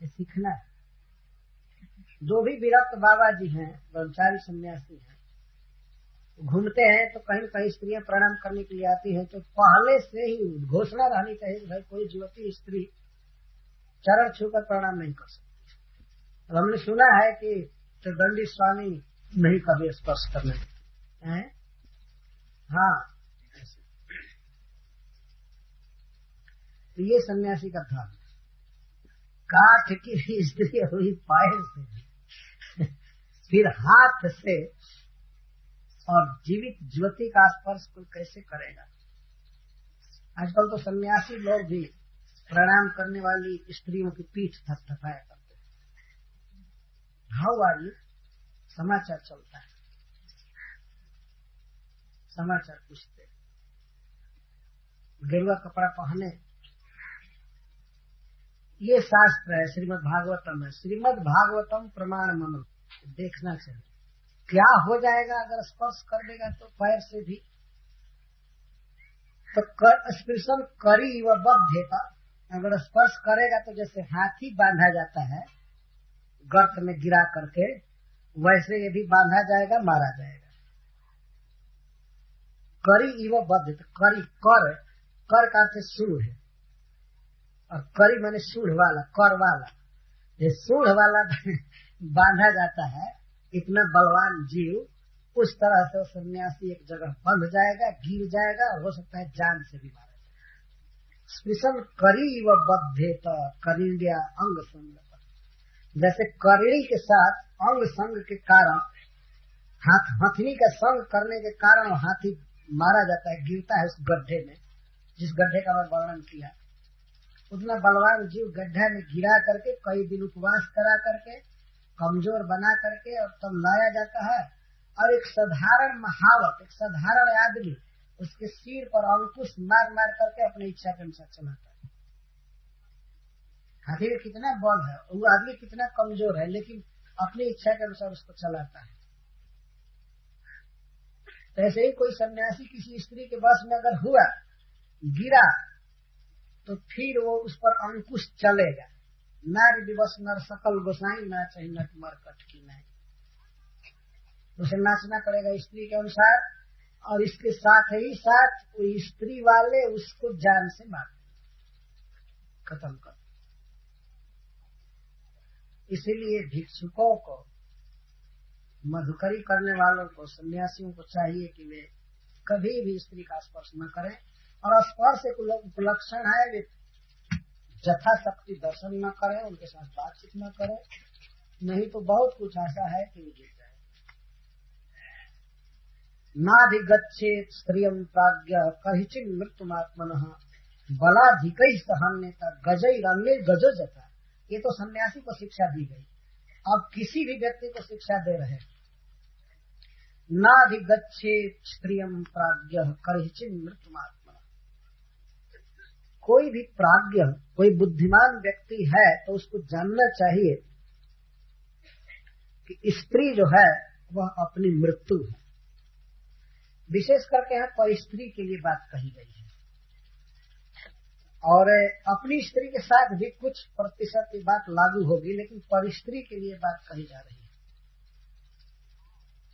ये सीखना है। जो भी विरक्त बाबा जी हैं, ब्रह्मचारी सन्यासी हैं, घूमते हैं तो कहीं कहीं स्त्रियां प्रणाम करने के लिए आती हैं, तो पहले से ही घोषणा रहनी चाहिए कि भाई कोई युवती स्त्री चरण छूकर प्रणाम नहीं कर सकती। तो हमने सुना है कि त्रिदंडी स्वामी नहीं कभी स्पर्श करने देते हैं। हाँ, तो ये सन्यासी का धर्म। काठ की स्त्री हुई पैर से फिर हाथ से, और जीवित ज्योति का स्पर्श कोई कैसे करेगा। आजकल तो सन्यासी लोग भी प्रणाम करने वाली स्त्रियों की पीठ थपथपाया करते हैं। हाउ आर यू, समाचार चलता है, समाचार पूछते, गेरुआ कपड़ा पहने। ये शास्त्र है, श्रीमद् भागवतम है। श्रीमद् भागवतम प्रमाण मनो, देखना चाहिए क्या हो जाएगा अगर स्पर्श कर देगा तो पैर से भी। तो स्पर्शन करी व बद्धेता, अगर स्पर्श करेगा तो जैसे हाथी बांधा जाता है गर्त में गिरा करके, वैसे ये भी बांधा जाएगा, मारा जाएगा। करी व बद्ध, करी कर का अर्थ सूढ़ है, और करी माने सूढ़ वाला, कर वाला। ये सूढ़ वाला बांधा जाता है, इतना बलवान जीव। उस तरह से सन्यासी एक जगह बंध जाएगा, गिर जाएगा, और हो सकता है जान से भी मारा जाए। स्पृशन करी व बद्धेत करिंडिया अंग संग, जैसे करीणी के साथ अंग संग के कारण, हथनी का संग करने के कारण हाथी मारा जाता है, गिरता है उस गड्ढे में, जिस गड्ढे का मैं वर्णन किया। उतना बलवान जीव गड्ढे में गिरा करके कई दिन उपवास करा करके कमजोर बना करके और तब लाया जाता है। और एक साधारण महावत, एक साधारण आदमी उसके सिर पर अंकुश मार मार करके अपनी इच्छा के अनुसार चलाता है। हाथी में कितना बल है, वो आदमी कितना कमजोर है, लेकिन अपनी इच्छा के अनुसार उसको चलाता है। तो ऐसे ही कोई सन्यासी किसी स्त्री के बस में अगर हुआ, गिरा, तो फिर वो उस पर अंकुश चलेगा। नारी दिवस नर सकल गोसाई ना चाहिए नट मरकट की नहीं, उसे नाचना पड़ेगा स्त्री के अनुसार। और इसके साथ ही साथ वो स्त्री वाले उसको जान से मार खत्म कर। इसीलिए भिक्षुकों को, मधुकरी करने वालों को, सन्यासियों को चाहिए कि वे कभी भी स्त्री का स्पर्श न करें। और स्पर्श एक उपलक्षण है, वे यथाशक्ति दर्शन न करें, उनके साथ बातचीत न करें, नहीं तो बहुत कुछ ऐसा है कि वे गिर जाए। नाधिगच्छेत स्त्रियं प्राज्ञ कहिचिन मृत्युमात्मनः बलाधिकैः सहन्यता गजैरन्ये गजो जता। ये तो सन्यासी को शिक्षा दी गई, अब किसी भी व्यक्ति को शिक्षा दे रहे। नाधिगच्छेत स्त्रियं प्राज्ञ कहिचिन मृत्युमात्मनः, कोई भी प्राज्ञ, कोई बुद्धिमान व्यक्ति है तो उसको जानना चाहिए कि स्त्री जो है वह अपनी मृत्यु है। विशेष करके यहाँ पर स्त्री के लिए बात कही गई है, और अपनी स्त्री के साथ भी कुछ प्रतिशत की बात लागू होगी, लेकिन पर स्त्री के लिए बात कही जा रही है।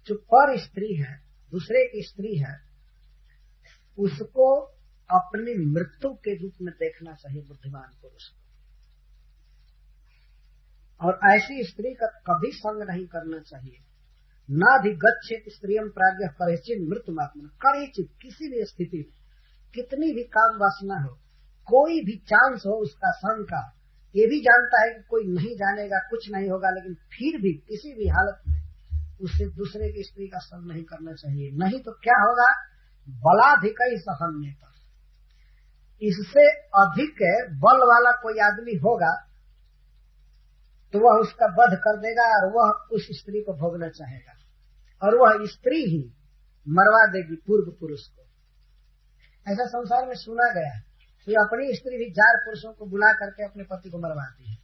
जो पर स्त्री है, दूसरे की स्त्री है, उसको अपनी मृत्यु के रूप में देखना चाहिए बुद्धिमान पुरुष को। और ऐसी स्त्री का कभी संग नहीं करना चाहिए। नाधिगच्छेत स्त्रियं प्राज्ञ करिचित मृत्युमात्मनः, करिचित किसी भी स्थिति में, कितनी भी काम वासना हो, कोई भी चांस हो उसका संग का, ये भी जानता है कि कोई नहीं जानेगा, कुछ नहीं होगा, लेकिन फिर भी किसी भी हालत में उससे दूसरे की स्त्री का संग नहीं करना चाहिए। नहीं तो क्या होगा, बलाधिकैः सहन्यता, इससे अधिक बल वाला कोई आदमी होगा तो वह उसका वध कर देगा, और वह उस स्त्री को भोगना चाहेगा, और वह स्त्री ही मरवा देगी पूर्व पुरुष को। ऐसा संसार में सुना गया है। तो अपनी स्त्री भी 4 पुरुषों को बुला करके अपने पति को मरवाती है।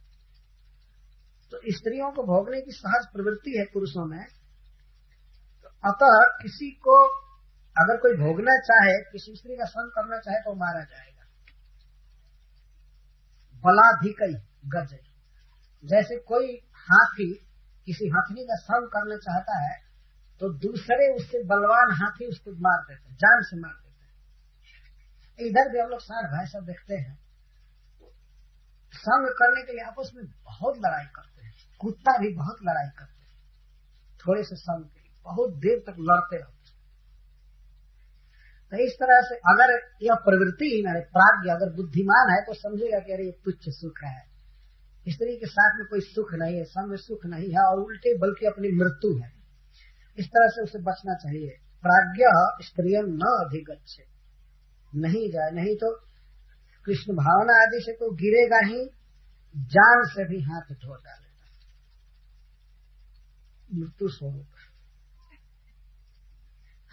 तो स्त्रियों को भोगने की सहज प्रवृत्ति है पुरुषों में। तो अतः किसी को अगर कोई भोगना चाहे, किसी स्त्री का संग करना चाहे तो मारा जाएगा। बलाधिकैः गजैः, जैसे कोई हाथी किसी हथनी का संग करना चाहता है तो दूसरे उससे बलवान हाथी उसको मार देते हैं, जान से मार देते हैं। इधर भी हम लोग सार भाई सब देखते हैं, संग करने के लिए आपस में बहुत लड़ाई करते हैं। कुत्ता भी बहुत लड़ाई करते हैं, थोड़े से संग के लिए बहुत देर तक लड़ते रहते हैं। तो इस तरह से अगर यह प्रवृत्ति ही न, प्राज्ञ अगर बुद्धिमान है तो समझेगा कि अरे ये तुच्छ सुख है, स्त्री के साथ में कोई सुख नहीं है, संग में सुख नहीं है, और उल्टे बल्कि अपनी मृत्यु है। इस तरह से उसे बचना चाहिए। प्राज्ञ स्त्रियं न अधिगच्छे, नहीं जाए, नहीं तो कृष्ण भावना आदि से तो गिरेगा ही, जान से भी हाथ धो डालेगा, मृत्यु स्वरूप।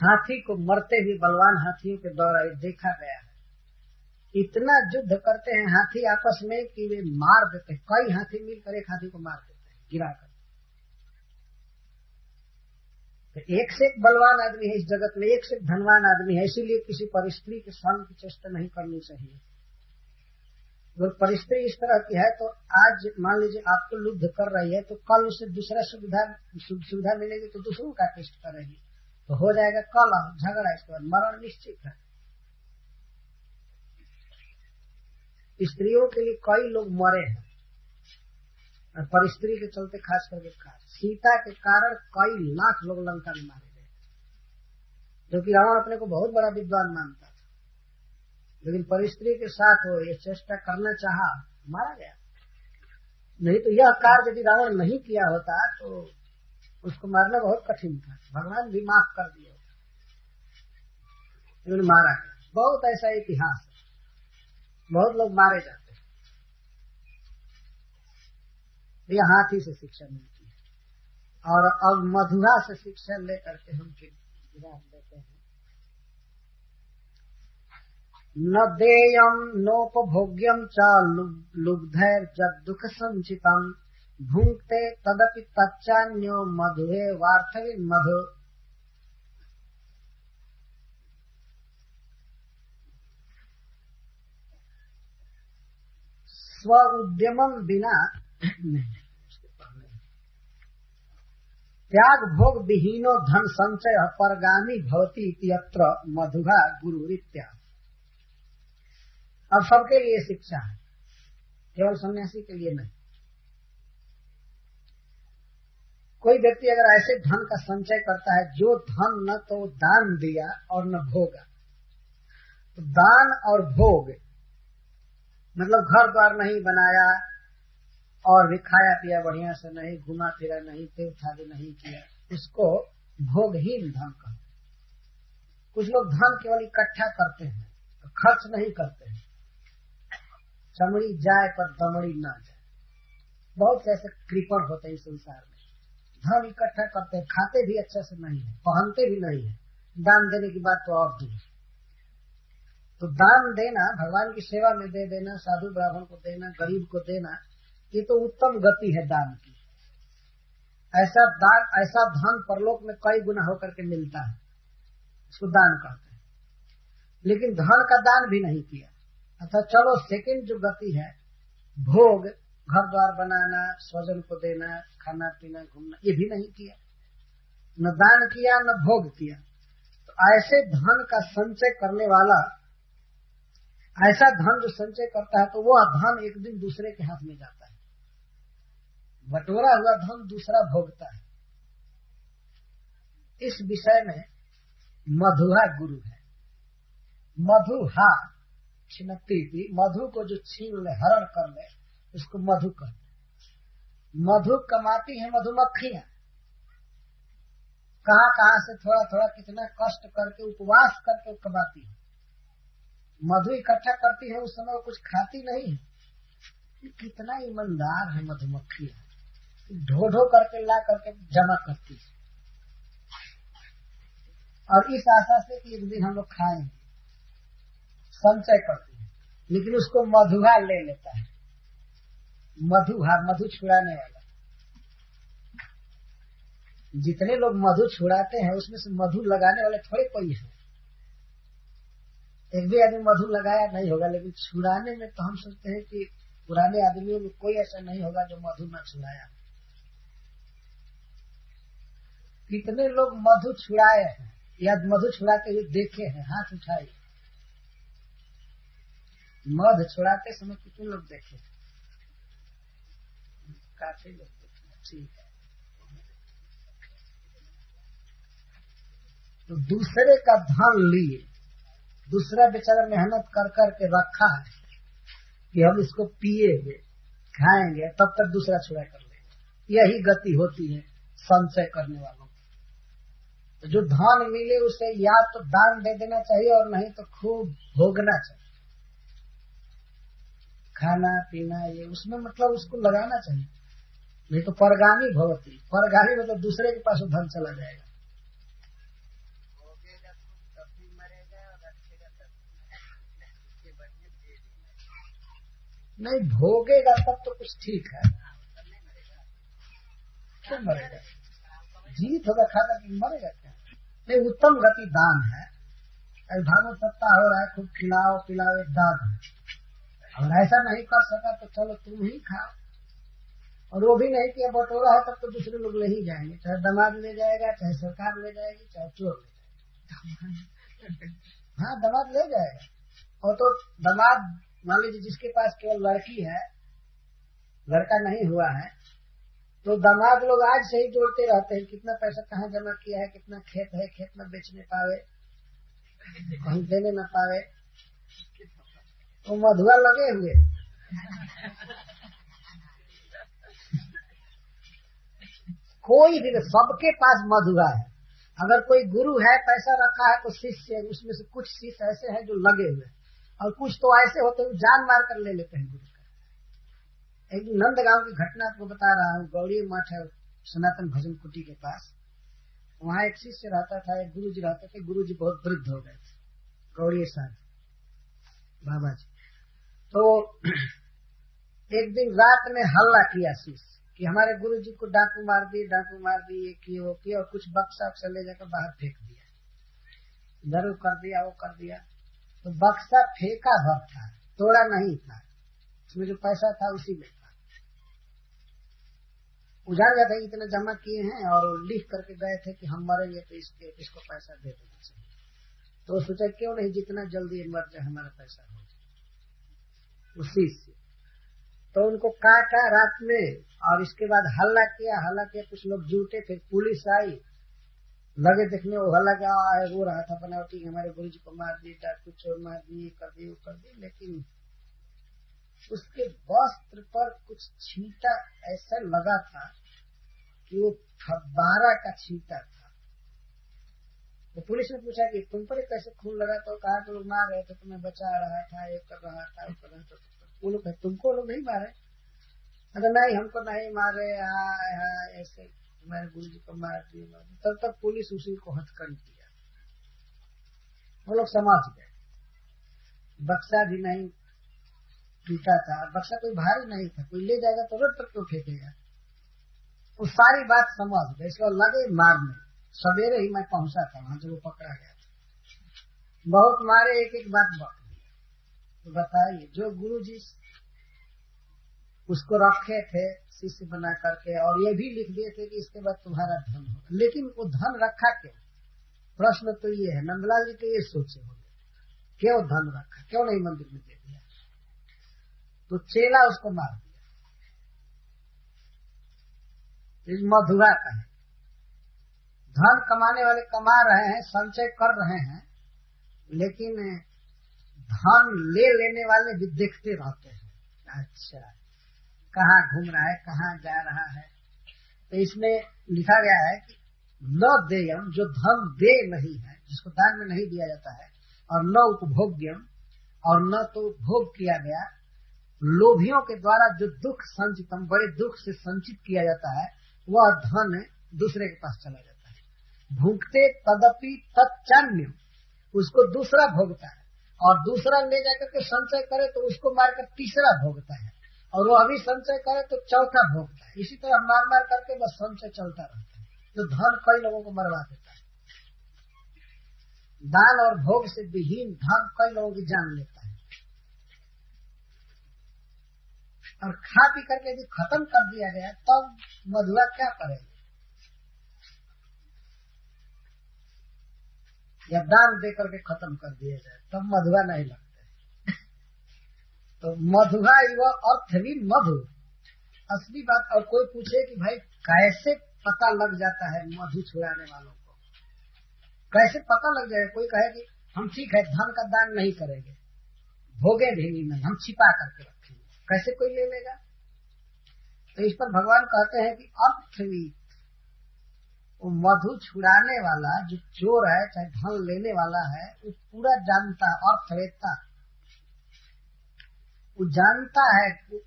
हाथी को मरते भी बलवान हाथियों के द्वारा देखा गया है। इतना युद्ध करते हैं हाथी आपस में कि वे मार देते हैं, कई हाथी मिलकर एक हाथी को मार देते हैं गिराकर। तो एक से एक बलवान आदमी है इस जगत में, एक से एक धनवान आदमी है, इसीलिए किसी परिस्त्री के संग की चेष्टा नहीं करनी चाहिए। अगर परिस्त्री इस तरह की है तो आज मान लीजिए आपको लुब्ध कर रही है, तो कल उसे दूसरा सुविधा मिलेगी तो दूसरों का टेस्ट करेगी, तो हो जाएगा कल झगड़ा, इसके बाद मरण निश्चित है। स्त्रियों के लिए कई लोग मरे हैं, और परिस्त्री के चलते खास करके सीता के कारण कई लाख लोग लंका में मारे गए, क्योंकि रावण अपने को बहुत बड़ा विद्वान मानता था, लेकिन परिस्त्री के साथ वो ये चेष्टा करना चाहा, मारा गया। नहीं तो यह कार्य यदि रावण नहीं किया होता तो उसको मारना बहुत कठिन था, भगवान भी माफ कर दिया, लेकिन मारा गया। बहुत ऐसा इतिहास है, बहुत लोग मारे जाते हैं। यह हाथी से शिक्षा मिलती है। और अब मधुरा से शिक्षा लेकर के हम विराम देते हैं। न देयम नोपभोग्यम च लुब्धैर जद दुख संचितम भुंक्ते तदपि तच्चान्यो मधुरे वार्थविन मधु। स्व उद्यमम बिना त्याग भोग विहीनो धन संचय परगामी भवति इत्यत्र मधुरा गुरुरित्या। अब सबके लिए शिक्षा है, केवल सन्यासी के लिए नहीं। कोई व्यक्ति अगर ऐसे धन का संचय करता है जो धन न तो दान दिया और न भोगा, तो दान और भोग मतलब घर द्वार नहीं बनाया और भी खाया पिया बढ़िया से नहीं, घुमा फिरा नहीं, तीर्थ आदि नहीं किया, इसको भोगहीन धन कहते। कुछ लोग धन केवल इकट्ठा करते हैं, तो खर्च नहीं करते हैं। चमड़ी जाए पर दमड़ी ना जाए, बहुत से ऐसे कृपण होते हैं इस संसार में। धन इकट्ठा करते हैं, खाते भी अच्छा से नहीं है, पहनते भी नहीं है, दान देने की बात तो और दूर। तो दान देना, भगवान की सेवा में दे देना, साधु ब्राह्मण को देना, गरीब को देना, ये तो उत्तम गति है दान की। ऐसा धन परलोक में कई गुना होकर के मिलता है, इसको दान कहते हैं। लेकिन धन का दान भी नहीं किया, अतः चलो सेकंड जो गति है भोग, घर द्वार बनाना, स्वजन को देना, खाना पीना, घूमना, ये भी नहीं किया, न दान किया न भोग किया। तो ऐसे धन का संचय करने वाला, ऐसा धन जो संचय करता है तो वह धन एक दिन दूसरे के हाथ में जाता है, बटोरा हुआ धन दूसरा भोगता है। इस विषय में मधुहा गुरु है। मधुहा छिनती थी, मधु को जो छीन ले, हरण कर ले, उसको मधु कहते। मधु कमाती है मधुमक्खियां, कहां से थोड़ा थोड़ा कितना कष्ट करके उपवास करके कमाती है। मधु इकट्ठा करती है, उस समय वो कुछ खाती नहीं है। कितना ईमानदार है मधुमक्खियां, ढो ढो करके ला करके जमा करती है, और इस आशा से कि एक दिन हम लोग खाएंगे, संचय करती है। लेकिन उसको मधुहा ले लेता है, मधुहा, मधु छुड़ाने वाला। जितने लोग मधु छुड़ाते हैं उसमें से मधु लगाने वाले थोड़े कोई है। एक भी आदमी मधु लगाया नहीं होगा, लेकिन छुड़ाने में तो हम सोचते हैं कि पुराने आदमियों में कोई ऐसा नहीं होगा जो मधु न छुड़ाया। कितने लोग मधु छुड़ाए हैं या मधु छुड़ाते हुए देखे हैं? हाथ उठाइए। मध छुड़ाते समय कितने लोग देखे? काफी लोग देखे। ठीक है। तो दूसरे का धन लिए, दूसरा बेचारा मेहनत कर कर के रखा है कि हम इसको पिएंगे खाएंगे, तब तक दूसरा छुड़ा कर लेंगे। यही गति होती है संचय करने वालों की। तो जो धन मिले उसे या तो दान दे देना चाहिए और नहीं तो खूब भोगना चाहिए। खाना पीना ये उसमें मतलब उसको लगाना चाहिए, नहीं तो परगामी भवती। परगामी मतलब दूसरे के पास धन चला जाएगा। भोगेगा तब भी मरेगा और रखेगा तब नहीं। भोगेगा तब तो कुछ ठीक है, क्यों मरेगा? जीवित होगा खाकर कि मरेगा क्या? नहीं, उत्तम गति दान है। भागवत सप्ताह हो रहा है, खूब खिलाओ पिलाओ, एक दान है। और ऐसा नहीं कर सका तो चलो तुम ही खाओ, और वो भी नहीं किया बटोरा है तब तो दूसरे लोग ले ही जाएंगे, चाहे दामाद ले जाएगा, चाहे सरकार ले जाएगी, चाहे चोर ले जाएगा। हाँ, दामाद ले जाएगा। और तो दामाद मान लीजिए जिसके पास केवल लड़की है, लड़का नहीं हुआ है, तो दामाद लोग आज से ही जोड़ते रहते हैं कितना पैसा कहाँ जमा किया है, कितना खेत है, खेत में बेचने पावे, कहीं देने न पावे। तो मधुआ लगे हुए। कोई भी, सबके पास मधुआ है। अगर कोई गुरु है, पैसा रखा है, तो शिष्य, उसमें से कुछ शिष्य ऐसे हैं जो लगे हुए, और कुछ तो ऐसे होते हैं जान मार कर ले लेते हैं गुरु का। एक नंदगांव की घटना आपको बता रहा हूँ। गौड़ी मठ है सनातन भजन कुटी के पास, वहाँ एक शिष्य रहता था, एक गुरु जी रहते थे। गुरु जी बहुत वृद्ध हो गए थे, गौड़ी साहब बाबा जी। तो एक दिन रात में हल्ला किया शिष्य कि हमारे गुरु जी को डाकू मार दी, ये किए वो किए, और कुछ बक्सा उक्सा ले जाकर बाहर फेंक दिया, इधर वो कर दिया, वो कर दिया। तो बक्सा फेंका भर था, तोड़ा नहीं था, उसमें जो पैसा था उसी में था। उजाड़ गया था, इतना जमा किए हैं, और लिख करके गए थे कि हम मरेंगे तो इसको पैसा दे देना चाहिए। तो सोचा क्यों नहीं जितना जल्दी मर जाए हमारा पैसा हो जाए उसी से। तो उनको काटा रात में, और इसके बाद हल्ला किया। कुछ लोग जुटे, फिर पुलिस आई, लगे देखने, वो हल्ला क्या रो रहा था बनावटी, हमारे गुरु जी को मार दी, डाकू चोर मार दिए, कर दिए, वो कर दिए। लेकिन उसके वस्त्र पर कुछ छींटा ऐसा लगा था कि वो फब्बारा का छींटा था। तो पुलिस ने पूछा कि तुम पर कैसे खून लगा? तो कहा तो लोग मार रहे थे, तुम्हें बचा रहा था, ये कर रहा था, वो कर रहा था। वो लोग तुमको लोग नहीं मारे? अगर नहीं, हमको नहीं मारे, ऐसे तुम्हारे गुरु जी को मार दिए। तब तक पुलिस उसी को हथकड़ी किया। वो लोग समझ गए। बक्सा भी नहीं टूटा था, बक्सा कोई भारी नहीं था, कोई ले जाएगा तो रोड पर क्यों फेंकेगा। वो सारी बात समझ गए, इसको लगे मारने। सवेरे ही मैं पहुंचा था वहां, जब वो पकड़ा गया था। बहुत मारे, एक एक बात तो बताइए, जो गुरु जी उसको रखे थे शिष्य बना करके, और ये भी लिख दिए थे कि इसके बाद तुम्हारा धन होगा, लेकिन वो धन रखा क्यों? प्रश्न तो ये है, नंदलाल जी के ये सोचे होंगे, क्यों धन रखा, क्यों नहीं मंदिर में दे दिया? तो चेला उसको मार दिया। इस मधुरा का है, धन कमाने वाले कमा रहे हैं, संचय कर रहे हैं, लेकिन धन ले लेने वाले भी देखते रहते हैं। अच्छा, कहाँ घूम रहा है, कहाँ जा रहा है। तो इसमें लिखा गया है कि न देयम, जो धन दे नहीं है, जिसको दान में नहीं दिया जाता है, और न उपभोग्यम, और न तो भोग किया गया, लोभियों के द्वारा जो दुख संचितम, बड़े दुख से संचित किया जाता है, वह धन दूसरे के पास चला जाता है। भुगते तदपि तच्चान्य, उसको दूसरा भोगता है, और दूसरा ले जाकर के संचय करे तो उसको मारकर तीसरा भोगता है, और वो अभी संचय करे तो चौथा भोगता है। इसी तरह मार मार करके बस संचय चलता रहता है, जो धन कई लोगों को मरवा देता है। दान और भोग से विहीन धन कई लोगों की जान लेता है। और खा पी करके यदि खत्म कर दिया गया तब मधुआ क्या करेगा? या दान दे करके खत्म कर दिया जाए तब मधुआ नहीं लगता। तो मधुआ वह अर्थवी मधु असली बात। और कोई पूछे कि भाई कैसे पता लग जाता है मधु छुड़ाने वालों को, कैसे पता लग जाएगा? कोई कहे कि हम ठीक है धन का दान नहीं करेंगे, भोगे भी नहीं, हम छिपा करके रखेंगे, कैसे कोई ले लेगा? तो इस पर भगवान कहते हैं कि अर्थवी, वो मधु छुड़ाने वाला जो चोर है चाहे धन लेने वाला है वो पूरा जानता है, अर्थवेत्ता वो जानता है,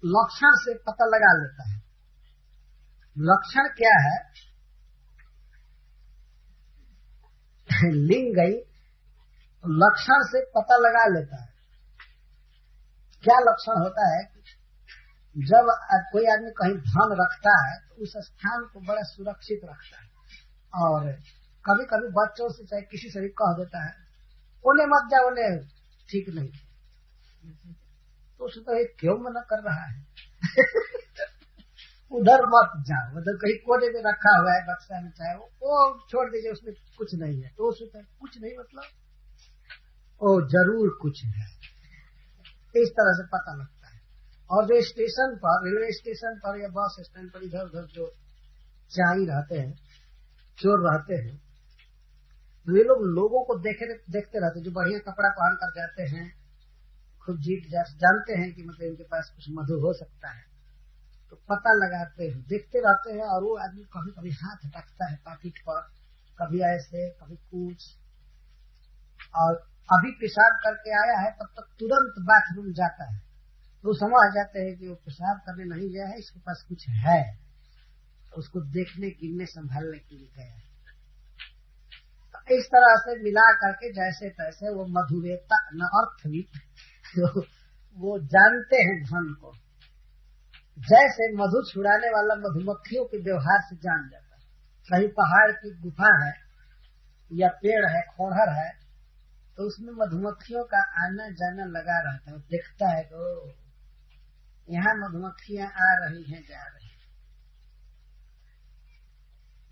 लक्षण से पता लगा लेता है। लक्षण क्या है? लिंग गई, लक्षण से पता लगा लेता है। क्या लक्षण होता है? जब कोई आदमी कहीं धन रखता है तो उस स्थान को बड़ा सुरक्षित रखता है, और कभी कभी बच्चों से चाहे किसी से भी कह देता है उन्हें मत जाओ, उन्हें ठीक नहीं, तो उसे तो क्यों मना कर रहा है? उधर मत जाओ, उधर कहीं कोने में रखा हुआ है बक्सा में, चाहे वो छोड़ दीजिए, उसमें कुछ नहीं है। तो उसमें कुछ नहीं मतलब ओ जरूर कुछ है, इस तरह से पता लगता है। और जो स्टेशन पर, रेलवे स्टेशन पर या बस स्टैंड पर इधर उधर जो चाई रहते हैं, चोर रहते हैं, वे लोग लोगों को देखते रहते हैं। जो बढ़िया कपड़ा पहन कर जाते हैं, खुद जीत जानते हैं कि मतलब इनके पास कुछ मधु हो सकता है, तो पता लगाते हैं, देखते रहते हैं। और वो आदमी कभी कभी हाथ रखता है पाकिट पर, कभी ऐसे कभी कुछ, और अभी पेशाब करके आया है तब तक तुरंत बाथरूम जाता है, तो समझ जाते हैं कि वो पेशाब करने नहीं गया है, इसके पास कुछ है, उसको देखने गिनने संभालने के लिए गया है। तो इस तरह से मिला करके जैसे तैसे वो मधुवेत्ता न अर्थविद वो जानते हैं धन को, जैसे मधु छुड़ाने वाला मधुमक्खियों के व्यवहार से जान जाता है। कहीं पहाड़ की गुफा है या पेड़ है, खोहर है, तो उसमें मधुमक्खियों का आना जाना लगा रहता है। देखता है तो यहाँ मधुमक्खियां आ रही हैं, जा रही हैं,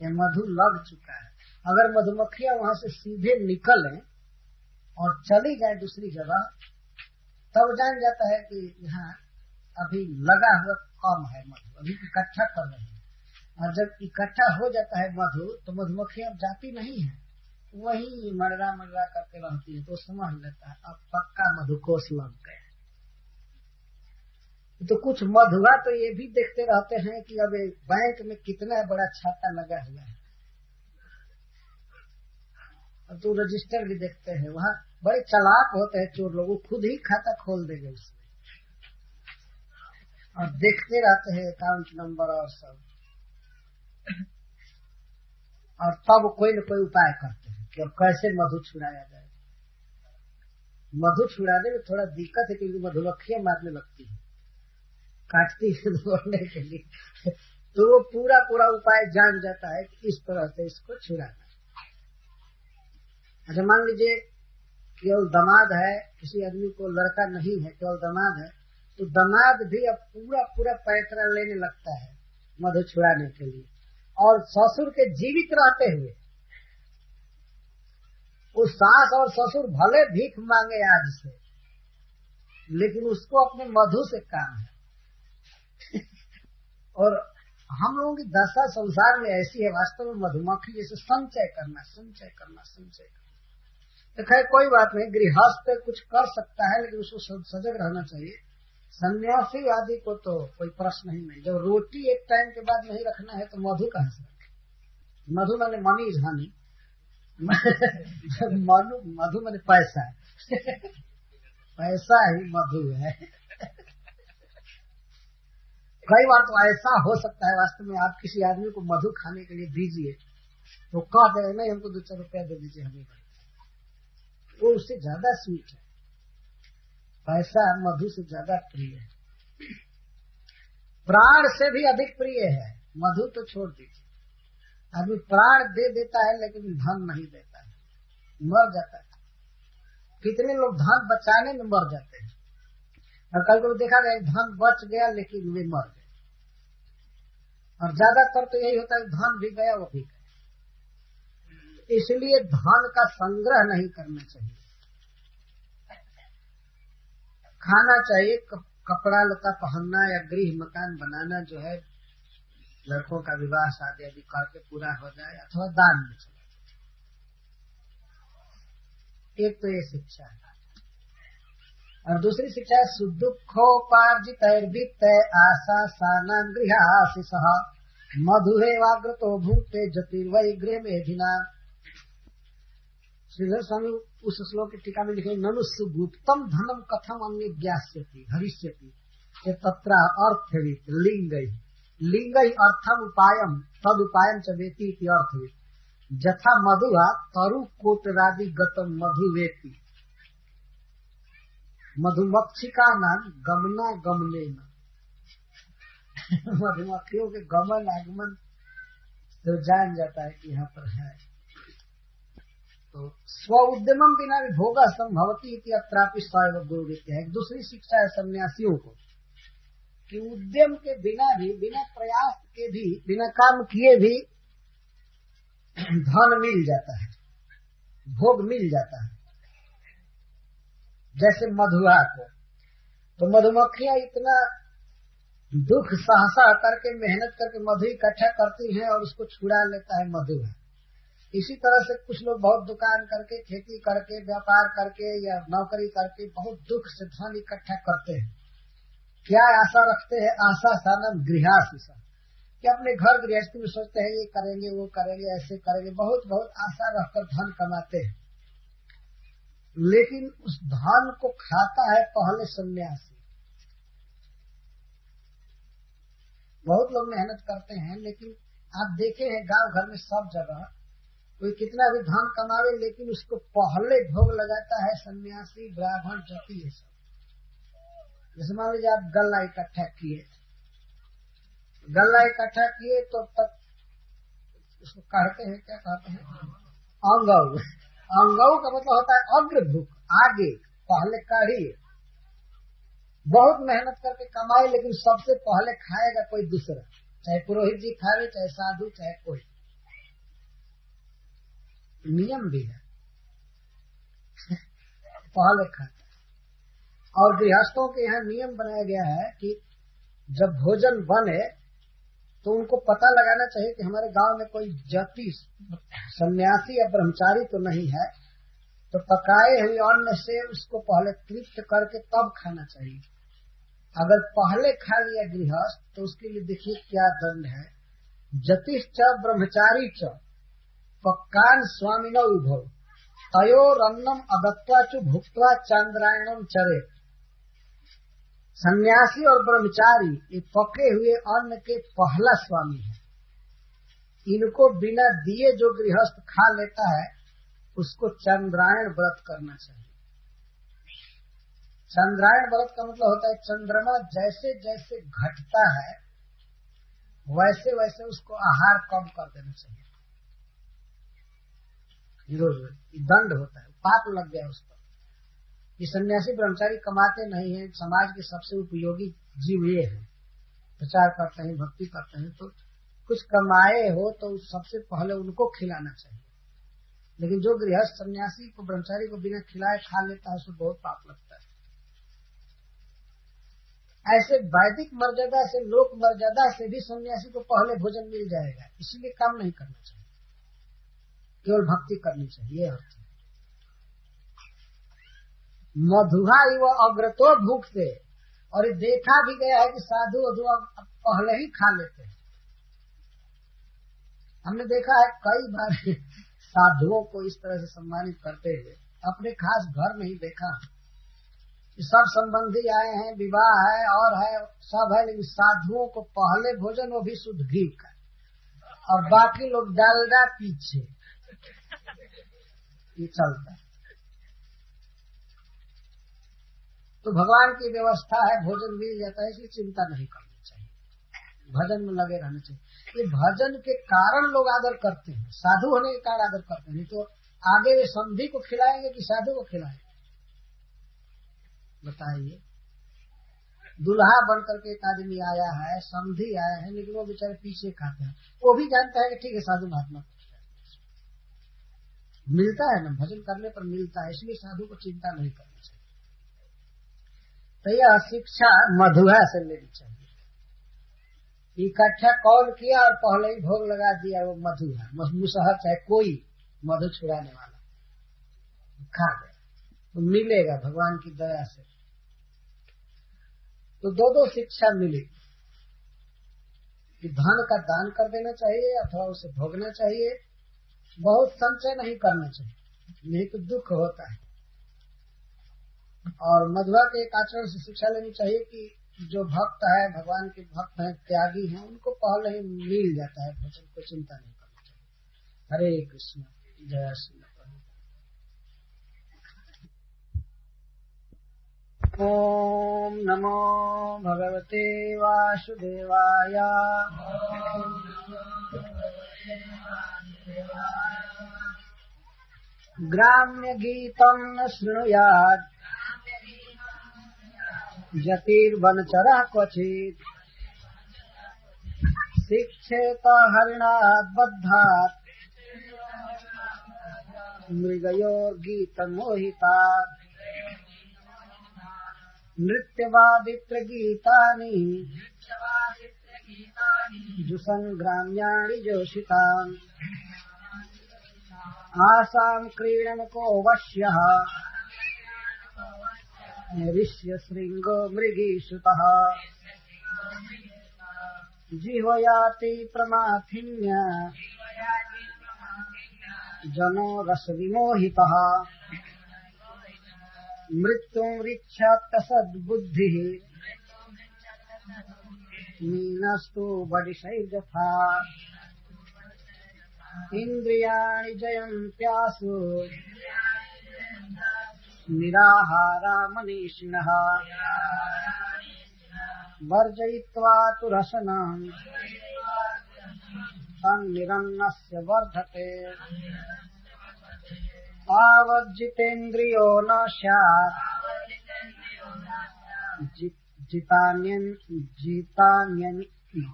ये मधु लग चुका है। अगर मधुमक्खियां वहां से सीधे निकलें और चली जाए दूसरी जगह, तब जान जाता है कि यहाँ अभी लगा हुआ कम है मधु, अभी इकट्ठा कर रहे हैं। और जब इकट्ठा हो जाता है मधु, तो मधुमक्खियां जाती नहीं है, वही मर्रा मर्रा करके रहती है, तो समझ लेता है अब पक्का मधुकोश लग गया। तो कुछ मधुआ तो ये भी देखते रहते हैं कि अब बैंक में कितना बड़ा छाता लगा हुआ है, तो रजिस्टर भी देखते हैं। वहाँ बड़े चालाक होते हैं चोर लोग, खुद ही खाता खोल देंगे उसमें, और देखते रहते हैं अकाउंट नंबर और सब, और तब कोई न कोई उपाय करते हैं कि अब कैसे मधु छुड़ाया जाए। मधु छुड़ाने में थोड़ा दिक्कत है क्योंकि मधुमक्खियां मारने लगती है, काटती है दौड़ने के लिए, तो वो पूरा पूरा उपाय जान जाता है कि इस तरह से इसको छुड़ाना। अच्छा मान लीजिए केवल दामाद है, किसी आदमी को लड़का नहीं है, केवल दामाद है, तो दामाद भी अब पूरा पूरा पैतरा लेने लगता है मधु छुड़ाने के लिए। और ससुर के जीवित रहते हुए उस सास और ससुर भले भीख मांगे आज से, लेकिन उसको अपने मधु से काम है। और हम लोगों की दशा संसार में ऐसी है, वास्तव में मधुमक्खी जैसे संचय करना संचय करना संचय करना। तो खैर कोई बात नहीं, गृहस्थ कुछ कर सकता है, लेकिन उसको सजग रहना चाहिए। सन्यासी आदि को तो कोई प्रश्न ही नहीं। जब रोटी एक टाइम के बाद नहीं रखना है तो मधु कहाँ से रखे? मधु माने मनी इज हनी, मधु माने पैसा पैसा ही मधु है। कई बार तो ऐसा हो सकता है, वास्तव में आप किसी आदमी को मधु खाने के लिए दीजिए तो कह दे नहीं हमको 2-4 रुपया दे दीजिए हमें, वो उससे ज्यादा स्वीट है। पैसा मधु से ज्यादा प्रिय है, प्राण से भी अधिक प्रिय है। मधु तो छोड़ दीजिए, आदमी प्राण दे देता है लेकिन धन नहीं देता है, मर जाता है। कितने लोग धन बचाने में मर जाते हैं। और कल को देखा गया धन बच गया लेकिन वे मर गए, और ज्यादातर तो यही होता है धन भी गया वो भी गया। इसलिए धन का संग्रह नहीं करना चाहिए। खाना चाहिए, कपड़ा लता पहनना या गृह मकान बनाना जो है लड़कों का विवाह शादी आदि करके पूरा हो जाए, अथवा दान में चला जाए। एक तो ये शिक्षा है, और दूसरी शिक्षा है सुदुखोपार्जित आशा साना गृहाशिष मधुहे वाग्रतो भूते ज्योतिर्वै गृह मेधिना। श्रीधर स्वामी उस श्लोक की टीका में लिखे ननु सुगुप्तम धनम कथम अन्य ज्ञास्यति हरिष्यति तत्र अर्थवित् लिंगै अर्थम उपायम तद उपायम च वेति इति अर्थवित् जथा मधुआ तरु कोटरादि गतम मधुवेति मधुमक्षिका नाम गमना गमने मधुमक्खियों के गमन आगमन तो जान जाता है कि यहाँ पर है। तो स्व उद्यमम बिना भी भोग संभवती इति अत्रापि स्वयं गुरु विद्या है। दूसरी शिक्षा है सन्यासियों को कि उद्यम के बिना भी, बिना प्रयास के भी, बिना काम किए भी धन मिल जाता है, भोग मिल जाता है। जैसे मधुआ को तो मधुमक्खियां इतना दुख सहसा करके मेहनत करके मधु इकट्ठा करती हैं और उसको छुड़ा लेता है मधुआ। इसी तरह से कुछ लोग बहुत दुकान करके, खेती करके, व्यापार करके या नौकरी करके बहुत दुख से धन इकट्ठा करते हैं। क्या आशा रखते हैं? आशा सानम गृहाशिषा, कि अपने घर गृहस्थी में सोचते हैं ये करेंगे वो करेंगे ऐसे करेंगे, बहुत बहुत आशा रखकर धन कमाते हैं। लेकिन उस धन को खाता है पहले सन्यासी। बहुत लोग मेहनत करते हैं, लेकिन आप देखे हैं गांव घर में सब जगह कोई कितना भी धन कमावे लेकिन उसको पहले भोग लगाता है सन्यासी, ब्राह्मण, जति, ये सब। जैसे मान लीजिए आप गल्ला इकट्ठा किए तो तब उसको कहते हैं, क्या कहते हैं, अंगव। अंगव का मतलब होता है अग्रभुक, आगे पहले काढ़िए। बहुत मेहनत करके कमाए लेकिन सबसे पहले खाएगा कोई दूसरा, चाहे पुरोहित जी खावे, चाहे साधु, चाहे कोई। नियम भी है पहले खाता। और गृहस्थों के यहाँ नियम बनाया गया है कि जब भोजन बने तो उनको पता लगाना चाहिए कि हमारे गांव में कोई जाति सन्यासी या ब्रह्मचारी तो नहीं है, तो पकाए हुए अन्न से उसको पहले तृप्त करके तब खाना चाहिए। अगर पहले खा लिया गृहस्थ तो उसके लिए देखिए क्या दंड है। जतिश्च ब्रह्मचारी च पक्कान स्वामिनो उभव तयोरन्नम अगत्वा च भुक्त्वा चांद्रायणम चरे। सन्यासी और ब्रह्मचारी ये पके हुए अन्न के पहला स्वामी है। इनको बिना दिए जो गृहस्थ खा लेता है उसको चंद्रायण व्रत करना चाहिए। चंद्रायण व्रत का मतलब होता है चंद्रमा जैसे जैसे घटता है वैसे वैसे उसको आहार कम कर देना चाहिए। रोज दंड होता है, पाप लग गया उस पर। ये सन्यासी ब्रह्मचारी कमाते नहीं है, समाज के सबसे उपयोगी जीव ये है, प्रचार करते हैं, भक्ति करते हैं, तो कुछ कमाए हो तो सबसे पहले उनको खिलाना चाहिए। लेकिन जो गृहस्थ सन्यासी को, ब्रह्मचारी को बिना खिलाए खा लेता है उसको बहुत पाप लगता है। ऐसे वैदिक मर्यादा से, लोक मर्यादा से भी सन्यासी को पहले भोजन मिल जाएगा, इसलिए काम नहीं करना चाहिए, केवल भक्ति करनी चाहिए। अर्थ मधुहा वो अग्रतो भूख से, और ये देखा भी गया है कि साधु अधु पहले ही खा लेते हैं। हमने देखा है कई बार साधुओं को इस तरह से सम्मानित करते हुए, अपने खास घर में ही देखा। सब संबंधी आए हैं, विवाह है और है, सब है, लेकिन साधुओं को पहले भोजन, वो भी शुद्ध घी का, और बाकी लोग डालडा पीछे। ये चलता है। तो भगवान की व्यवस्था है, भोजन मिल जाता है, इसलिए चिंता नहीं करनी चाहिए, भजन में लगे रहना चाहिए। ये भजन के कारण लोग आदर करते हैं, साधु होने के कारण आदर करते हैं, नहीं तो आगे वे संधि को खिलाएंगे कि साधु को खिलाएंगे, बताइए। दुल्हा बन करके एक आदमी आया है, समधी आया है, लेकिन वो बेचारे पीछे खाते हैं। वो भी जानता है कि ठीक है साधु महात्मा मिलता है ना, भजन करने पर मिलता है, इसलिए साधु को चिंता नहीं करनी चाहिए। तो यह शिक्षा मधुआ से लेनी चाहिए। इकट्ठा कौन किया और पहले ही भोग लगा दिया, वो मधु है। मुसहर चाहे कोई मधु छुड़ाने वाला खा गया तो मिलेगा भगवान की दया से। तो दो शिक्षा मिली कि धन का दान कर देना चाहिए अथवा उसे भोगना चाहिए, बहुत संचय नहीं करना चाहिए, नहीं तो दुख होता है। और मधुआ के एक आचरण से शिक्षा लेनी चाहिए कि जो भक्त है, भगवान के भक्त हैं, त्यागी हैं, उनको पहले ही मिल जाता है भजन, को चिंता नहीं करनी चाहिए। हरे कृष्ण, जय श्री कृष्ण। ओम नमो भगवते वासुदेवाय। ग्राम्य गीतम् न शृणुयात् जतिर्वनचरः क्वचित्। शिक्षेत हरिणात् बद्धात् मृगयोर्गीतमोहितात्। नृत्यवादित्र गीतानि जुसंग्राम्याणि जोषिताम्। आसाम् क्रीडनको वश्यः ऋष्य शृङ्गो मृगीषुतः। जिह्वयाति प्रमाथिन्य जनो रसविमोहितः। मृत्युमृच्छात् सद्बुद्धिः मीनस्तु बडिशैर्यथा। इन्द्रियाणि जयन्त्यासु निराहारा मनीषिणः। वर्जयित्वा तु रसनम् तन्निरन्नस्य वर्धते। तावज्जितेन्द्रियो न स्यात्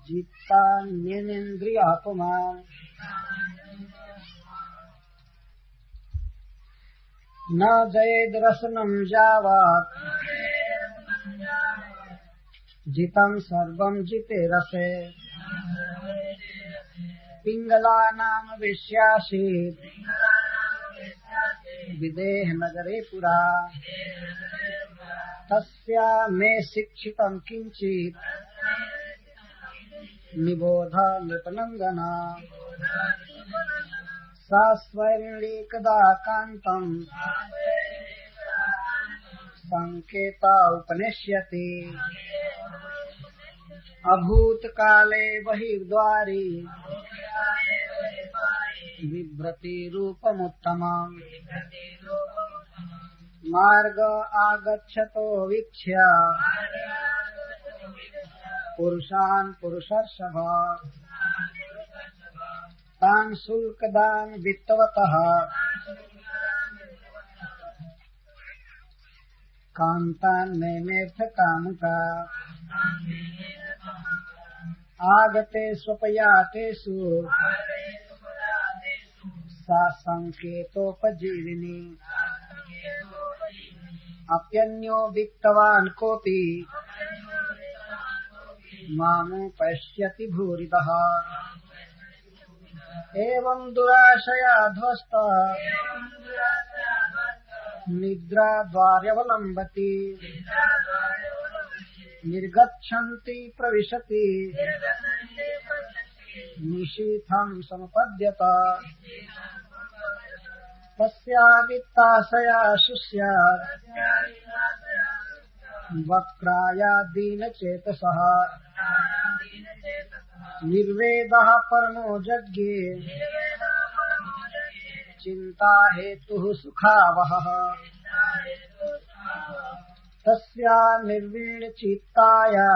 जितान्यनेन्द्रियात्मन्। न जयेद्रसनं यावत् जितं सर्वं जिते रसे। पिङ्गलानां वेश्यासीत् विदेह नगरे पुरा। तस्या मे शिक्षितं किञ्चित् निबोध नृपनन्दना। सा स्वैर्णीकदा कान्तम् संकेता उपनेष्यति। अभूतकाले बहिर्द्वारि बिभ्रति रूपमुत्तमम्। मार्ग आगच्छतो वीक्ष्य पुरुषान् पुरुषर्षभ। तान् शुल्कदान् वित्तवतः कान्तान् मेमेऽर्थकामुका। आगते स्वपयातेषु सा संकेतोपजीविनी। अप्यन्यो वित्तवान् कोऽपि मामुपश्यति भूरिदः। एवं दुराशया ध्वस्त निद्राद्वार्यवलम्बति। निर्गच्छन्ति प्रविशति निशीथं समपद्यत। तस्या वित्ताशया शुष्यात् वक्राया दीनचेतसः। निर्वेदः परमो यज्ञे चिन्ता हेतुः सुखावहः। तस्या निर्वीणचित्ताया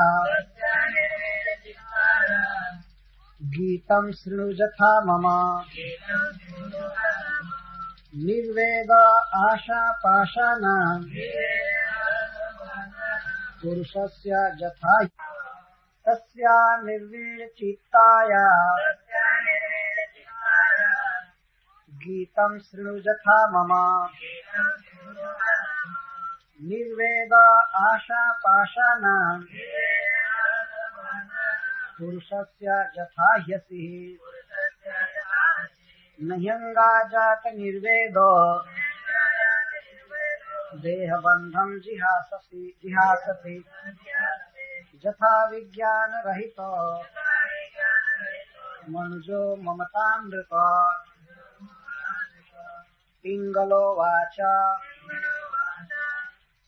गीतं शृणु यथा मम। निर्वेद आशापाशानां पुरुषस्य यथा तस्या निर्वीणचित्ताया गीतं शृणु यथा मम निर्वेद आशापाशाना पुरुषस्य यथा ह्यसिः नह्यङ्गाजात निर्वेदो देहबन्धं जिहासति यथा विज्ञान रहितो मनुजो ममतामृत पिंगलो वाच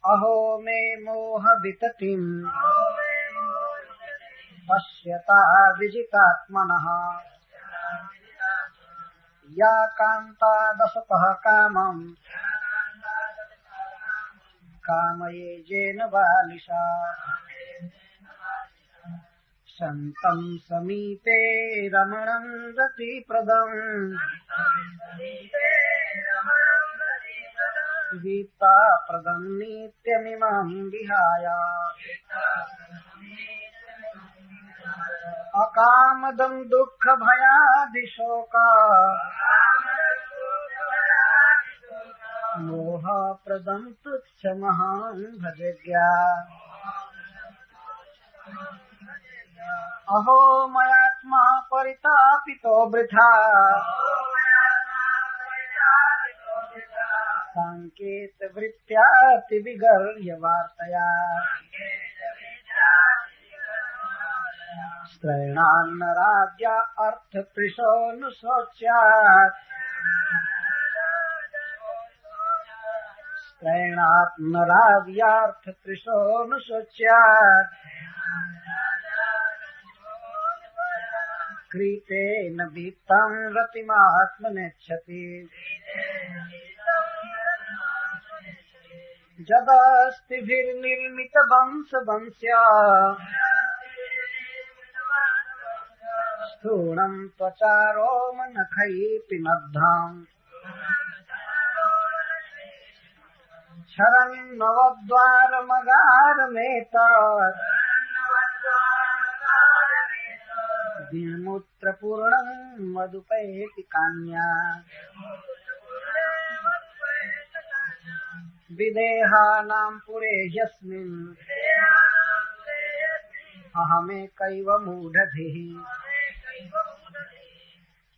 अहो मे मोह विततिम् पश्यता विजितात्मनः या कान्ता दशतः कामम् कामये जेन बालिशा सन्तं समीपे रमणं रतिप्रदम् गीताप्रदं नित्यमिमं विहाय अकामदं दुःखभयादिशोक मोहप्रदं तुच्छमहं भजज्ञा अहो मयात्मा परितापितो वृथा सांकेत वृत्त्याति विगर्ह्य वार्तया स्त्रैणान्नराद्या अर्थपृशोऽनुशोच्यात् स्त्रैणात्नराद्यार्थपृशोऽनुशोच्यात् क्रीतेन वित्तं रतिमात्मनेच्छति जदस्तिभिर्निर्मित वंशवंश्या स्थूणं त्वचारो मनखैः पिनद्धाम् क्षरन् नवद्वारमगारमेतत् दिनमूत्रपूर्णं मदुपैति कान्या विदेहानां पुरे यस्मिन् अहमेकैव मूढधिः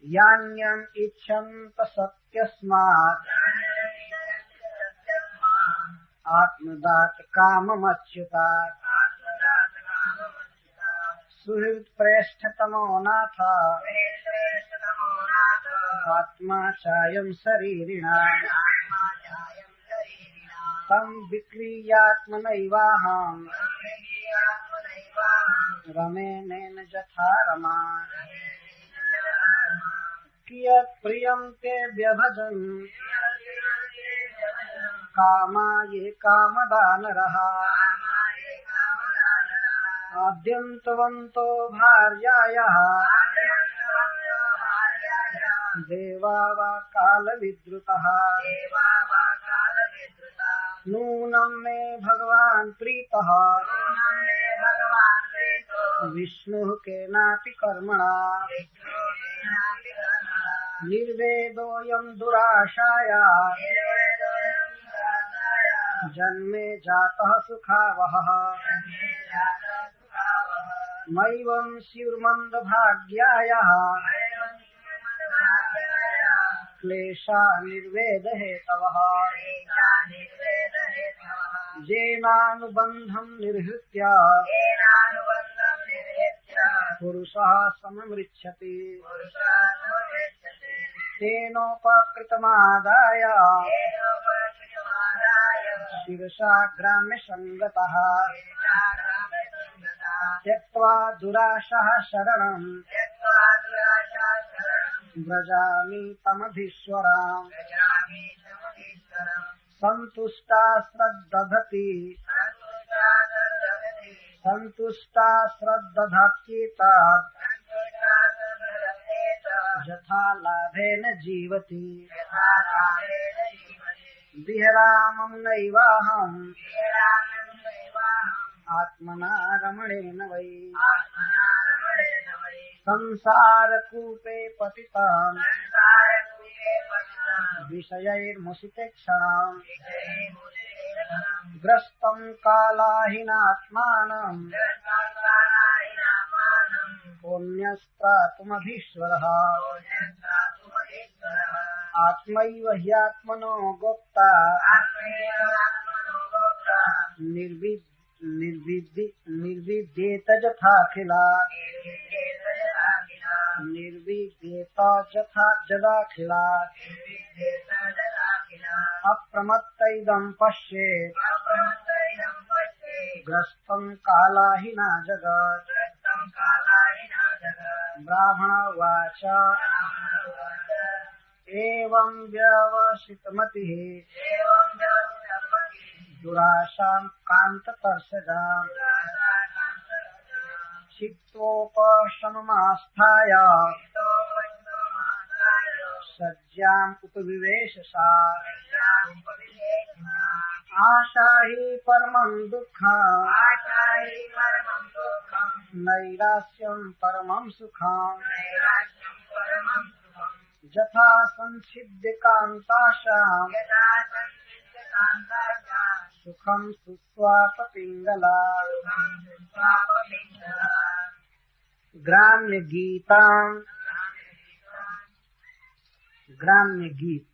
यान्यम् इच्छन्त सत्यस्मात् आत्मदात् काममच्युतात् सुहृत्प्रेष्ठतमो नाथ आत्मा चायं शरीरिणाम् तं विक्रीयात्मनैवाहम् रमेणेन यथा रमा कियत् प्रियं ते व्यभजन् कामा ये कामदानरः आद्यन्तवन्तो भार्यायाः देवा वा कालविद्रुतः नूनं मे भगवान् प्रीतः विष्णुः केनापि कर्मणा निर्वेदोऽयं दुराशाया जन्मे जातः सुखावहः मैवं स्युर्मन्दभाग्यायाः क्लेशा निर्वेदहेतवः येनानुबन्धं निर्हृत्य पुरुषः सममृच्छति तेनोपकृतमादाय शिरसा ग्राम्य संगतः त्यक्त्वा दुराशः शरणं व्रजामि तमधीश्वराम् सन्तुष्टा श्रद्दधति यथा लाभेन जीवति विहरामं नैवाहम् आत्मना रमणेन वै संसारकूपे पतिताम् विषयैर्मुषितेक्षणाम् ग्रस्तम् कालाहीनात्मानम् पुण्यस्तातुमधीश्वरः आत्मैव ह्यात्मनो गोप्ता निर्विद्येत यथाखिलात् निर्विद्येत जदाखिलात् अप्रमत्तैदम् पश्येत् ग्रस्तम् कालाहिना जगत् ब्राह्मण उवाच एवं व्यवसितमतिः दुराशाम् कान्ततर्षजाम् चित्तोपशममास्थाय सज्जाम् उपविवेश सा आशा हि परमम् दुःखम् नैरास्यम् परमम् सुखम् यथा संसिद्ध कान्ताशाम् सुखम् सुस्वाप पिंगला। ग्राम्य गीतां ग्राम्य गीत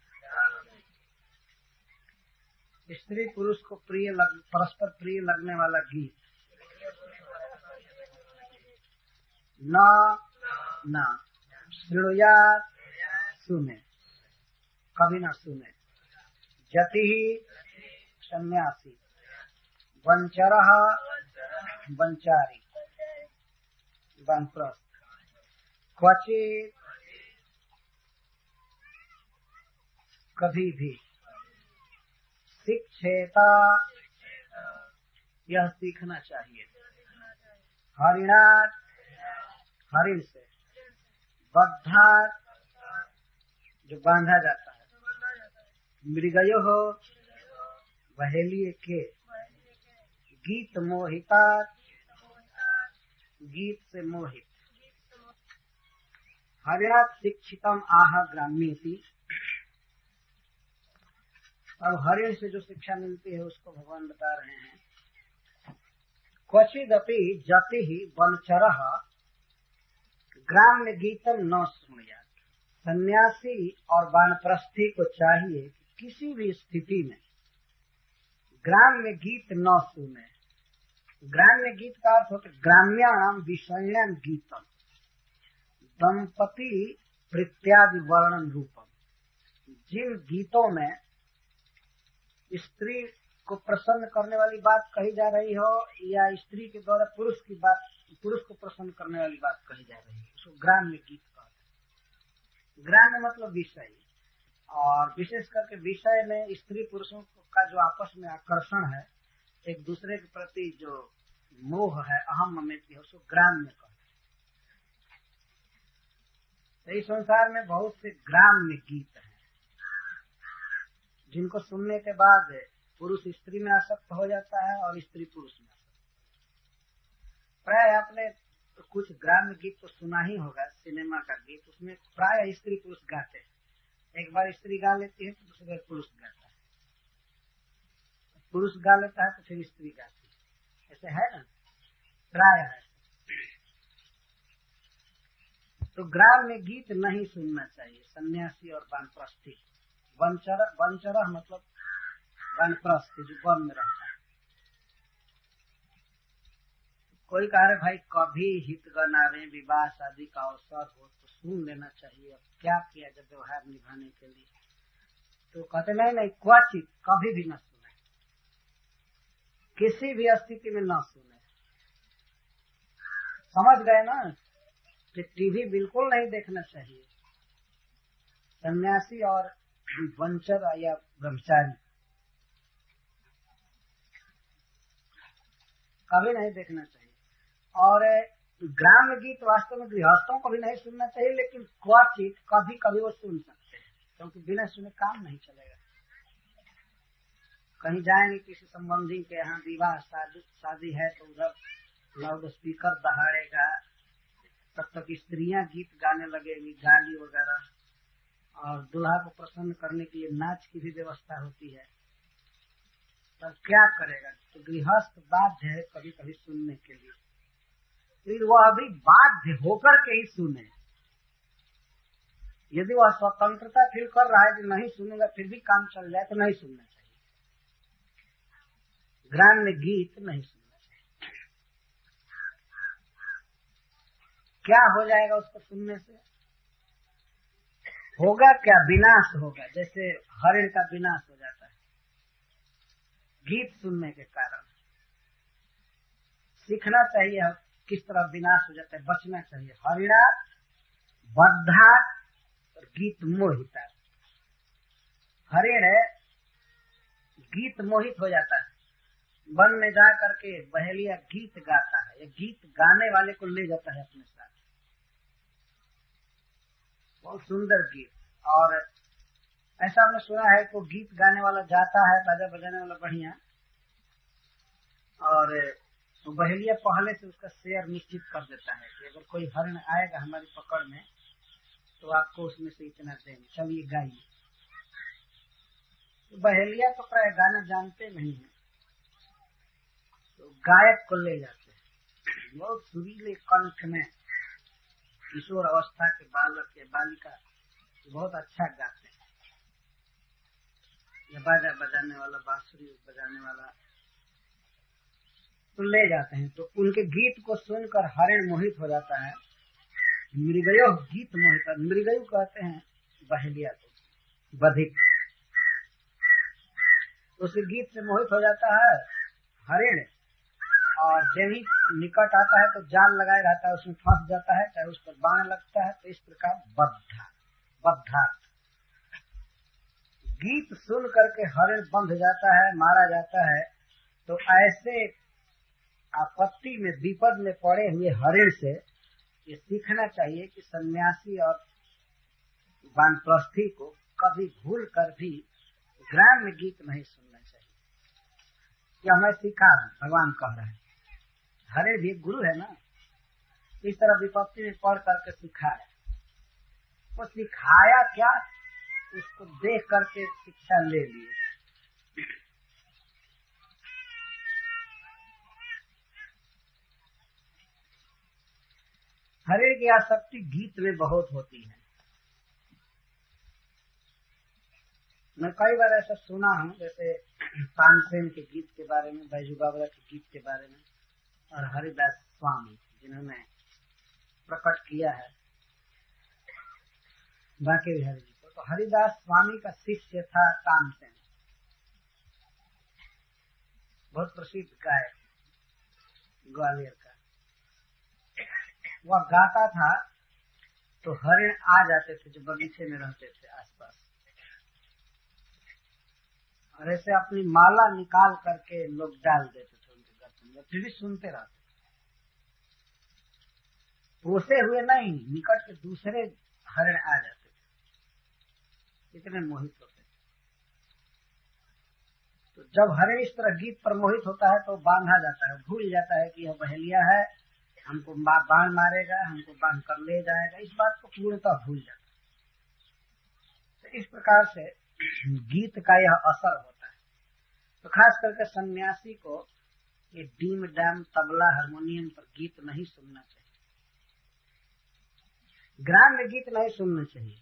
स्त्री पुरुष को परस्पर प्रिय लगने वाला गीत। न श्रृणुयात् सुने, कभी न सुने। जति सन्यासी, वंचरः वंचारी वानप्रस्थ, क्वचित कभी भी, शिक्षेता यह सीखना चाहिए। हरिणात् हरिण से, बद्धात् जो बांधा जाता है, मृगयो हो बहेलिए के, गीत मोहितात गीत से मोहित। हरिणात् शिक्षितम आह ग्राम्येति। अब हरिण से जो शिक्षा मिलती है उसको भगवान बता रहे हैं। क्वचिदपि जति वनचरः ग्राम्य गीतम न सुनयात्। सन्यासी और वानप्रस्थी को चाहिए कि किसी भी स्थिति में ग्राम्य गीत न सुने। ग्राम्य गीत का अर्थ होता है ग्राम्याणाम विषयाण गीतम, दंपति प्रीत्यादि वर्णन रूपम। जिन गीतों में स्त्री को प्रसन्न करने वाली बात कही जा रही हो या स्त्री के द्वारा पुरुष को प्रसन्न करने वाली बात कही जा रही है, उसको ग्राम्य गीत कहते हैं। ग्राम्य मतलब विषय, और विशेष करके विषय में स्त्री पुरुषों का जो आपस में आकर्षण है, एक दूसरे के प्रति जो मोह है, अहम ममेति है, उसको ग्राम्य कहते हैं। इस संसार में बहुत से ग्राम्य गीत हैं जिनको सुनने के बाद पुरुष स्त्री में आसक्त हो जाता है और स्त्री पुरुष में आसक्त। प्राय आपने कुछ ग्राम्य गीत तो सुना ही होगा, सिनेमा का गीत, उसमें प्राय स्त्री पुरुष गाते हैं। एक बार स्त्री गा लेती है तो दूसरी बार पुरुष गाता है, पुरुष गा लेता है तो फिर स्त्री गाती है, ऐसे है ना, प्राय है। तो ग्राम्य गीत नहीं सुनना चाहिए सन्यासी और वानप्रस्थी। वंचर मतलब वानप्रस्थ जो वन में रहता है। कोई कह रहे भाई कभी हित गनावे विवाह शादी का अवसर हो तो सुन लेना चाहिए, अब क्या किया जब व्यवहार निभाने के लिए। तो कहते नहीं, क्वचित कभी भी न सुने, किसी भी स्थिति में न सुने। समझ गए ना कि टीवी बिल्कुल नहीं देखना चाहिए। सन्यासी और वंचर या ब्रह्मचारी कभी नहीं देखना चाहिए। और ग्राम्य गीत वास्तव में गृहस्थों को भी नहीं सुनना चाहिए, लेकिन क्वचित कभी कभी वो सुन सकते हैं, क्योंकि बिना सुने काम नहीं चलेगा। कहीं जाएंगे किसी संबंधी के यहाँ विवाह शादी है तो उधर लाउड स्पीकर दहाड़ेगा, तब तक स्त्रियां गीत गाने लगेगी, गाली वगैरह, और दूल्हा को प्रसन्न करने के लिए नाच की भी व्यवस्था होती है। तब क्या करेगा? तो गृहस्थ बाध्य है कभी कभी सुनने के लिए, फिर वह अभी बाध्य होकर के ही सुने। यदि वह स्वतंत्रता फील कर रहा है कि नहीं सुनेगा फिर भी काम चल जाए तो नहीं सुनना चाहिए। ग्राम्य गीत नहीं सुनना चाहिए। क्या हो जाएगा उसको सुनने से? होगा क्या? विनाश होगा। जैसे हरिण का विनाश हो जाता है गीत सुनने के कारण। सीखना चाहिए किस तरह विनाश हो जाता है, बचना चाहिए। हरिणा बद्धा और गीत मोहिता। हरिण गीत मोहित हो जाता है, वन में जा करके बहेलिया गीत गाता है, ये गीत गाने वाले को ले जाता है अपने साथ। बहुत सुंदर गीत। और ऐसा हमने सुना है कि गीत गाने वाला जाता है, बाजा बजाने वाला बढ़िया, और तो बहेलिया पहले से उसका शेयर निश्चित कर देता है कि अगर कोई हरिण आएगा हमारी पकड़ में तो आपको उसमें से इतना देंगे, चलिए गाइए। तो बहेलिया तो प्राय गाना जानते नहीं है, तो गायक को ले जाते हैं। बहुत सुरीले कंठ में किशोर अवस्था के बालक या बालिका बहुत अच्छा गाते हैं। या बाजा बजाने वाला, बांसुरी बजाने वाला, तो ले जाते हैं। तो उनके गीत को सुनकर हरिण मोहित हो जाता है। मृगयो गीत मोहित, मृगयु कहते हैं बहेलिया को, बधिक। उस गीत से मोहित हो जाता है हरिण, और जब ही निकट आता है तो जाल लगाए रहता है, उसमें फंस जाता है, चाहे उस पर बाण लगता है। तो इस प्रकार बद्धा गीत सुन करके हरिण बंध जाता है, मारा जाता है। तो ऐसे आपत्ति में, विपद में पड़े हुए हरिण से ये सीखना चाहिए कि सन्यासी और वानप्रस्थी को कभी भूल कर भी ग्राम्य गीत नहीं सुनना चाहिए। यह मैं सीखा, भगवान कह रहे हैं। हरिण भी गुरु है ना, इस तरह विपत्ति में पढ़ करके सिखाया। वो सिखाया क्या, उसको देख करके शिक्षा ले लिए। हरिण की आसक्ति गीत में बहुत होती है। मैं कई बार ऐसा सुना हूँ, जैसे तानसेन के गीत के बारे में, बैजू बाबा के गीत के बारे में, और हरिदास स्वामी जिन्होंने प्रकट किया है बांके बिहारी जी को। तो हरिदास स्वामी का शिष्य था तानसेन, बहुत प्रसिद्ध गायक ग्वालियर का। वह गाता था तो हरिण आ जाते थे जो बगीचे में रहते थे आसपास, और ऐसे अपनी माला निकाल करके लोग डाल देते थे उनके गर्दन में, फिर भी सुनते रहते। पोसे हुए नहीं, निकट के दूसरे हरिण आ जाते थे, इतने मोहित होते थे। तो जब हरिण इस तरह गीत पर मोहित होता है तो बांधा जाता है, भूल जाता है कि यह बहेलिया है, हमको बाण मारेगा, हमको बांध कर ले जाएगा, इस बात को पूर्णतः भूल जाता है। तो इस प्रकार से गीत का यह असर होता है। तो खास करके सन्यासी को ये डीम डैम तबला हारमोनियम पर गीत नहीं सुनना चाहिए, ग्राम्य गीत नहीं सुनना चाहिए।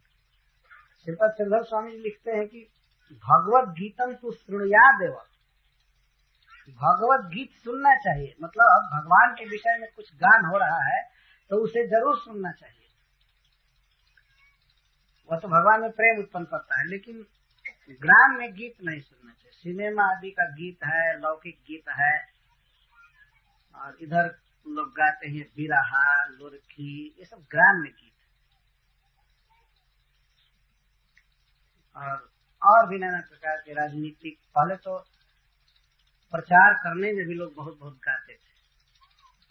श्रीपद श्रीधर स्वामी जी लिखते हैं कि भगवत गीतम तु श्रृणुयादेव, भगवत गीत सुनना चाहिए। मतलब भगवान के विषय में कुछ गान हो रहा है तो उसे जरूर सुनना चाहिए, वह तो भगवान में प्रेम उत्पन्न करता है। लेकिन ग्राम्य गीत नहीं सुनना चाहिए। सिनेमा आदि का गीत है, लौकिक गीत है, और इधर लोग गाते हैं बिरहा, लुरखी, ये सब ग्राम्य गीत। और भी नाना प्रकार के राजनीतिक, पहले तो प्रचार करने में भी लोग बहुत बहुत गाते थे,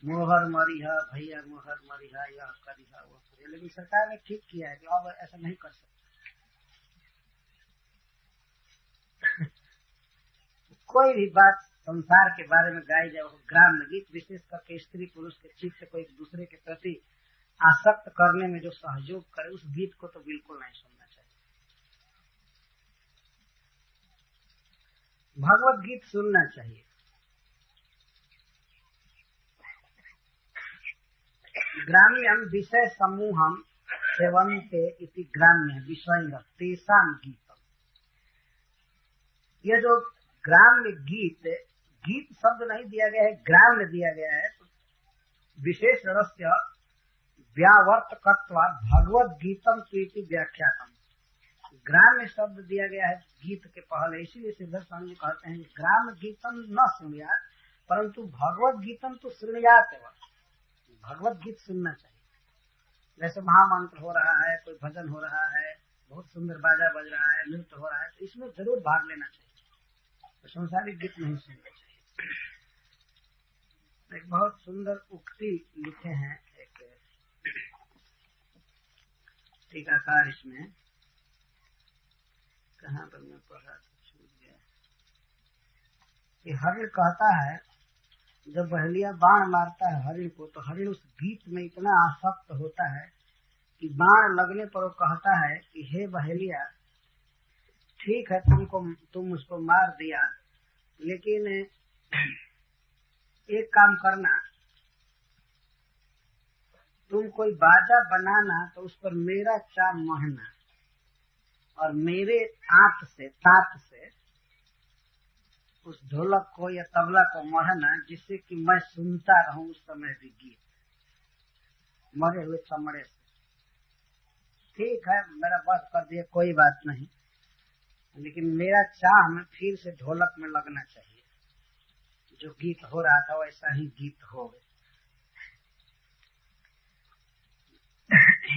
मोहर मरिहा भैया, मोहर मरिहा, यह करिहा वो करिहा। लेकिन सरकार ने ठीक किया है कि अब ऐसा नहीं कर सकते। कोई भी बात संसार के बारे में गाई जाए, ग्राम्य गीत, विशेष करके स्त्री पुरुष के चित्त को एक दूसरे के प्रति आसक्त करने में जो सहयोग करे, उस गीत को तो बिल्कुल नहीं सुनना चाहिए। भगवत गीत सुनना चाहिए। ग्राम्यम विषय समूहम सेवन्ते इति ग्राम्य विषय तेषाम गीतम। यह जो ग्राम्य गीत, गीत शब्द नहीं दिया गया है, ग्राम्य दिया गया है। तो विशेष रस्य व्यावर्तकत्वा भगवत गीतम प्रीति व्याख्यातम। ग्राम्य शब्द दिया गया है गीत के पहले, इसीलिए सिद्धर स्वामी जी कहते हैं ग्राम्य गीतम न सुनियात परंतु भगवत गीतम तो सुनियात है। भगवत गीत सुनना चाहिए। जैसे महामंत्र हो रहा है, कोई भजन हो रहा है, बहुत सुंदर बाजा बज रहा है, नृत्य हो रहा है, तो इसमें जरूर भाग लेना चाहिए। तो संसारिक गीत नहीं सुनना चाहिए। एक बहुत सुंदर उक्ति लिखे हैं एक टीकाकार, इसमें कहाँ पर मैं पढ़ा तो छूट गया कि हरिण कहता है, जब बहेलिया बाण मारता है हरिण को, तो हरिण उस गीत में इतना आसक्त होता है कि बाण लगने पर वो कहता है कि हे बहेलिया, ठीक है तुम उसको मार दिया, लेकिन एक काम करना, तुम कोई बाजा बनाना तो उस पर मेरा चाम महना और मेरे तात से उस ढोलक को या तबला को मढ़ना, जिससे कि मैं सुनता रहूं उस समय भी गीत, मरे हुए चमड़े से। ठीक है, मेरा बस कर दिया, कोई बात नहीं, लेकिन मेरा चाह में फिर से ढोलक में लगना चाहिए। जो गीत हो रहा था वैसा ही गीत हो।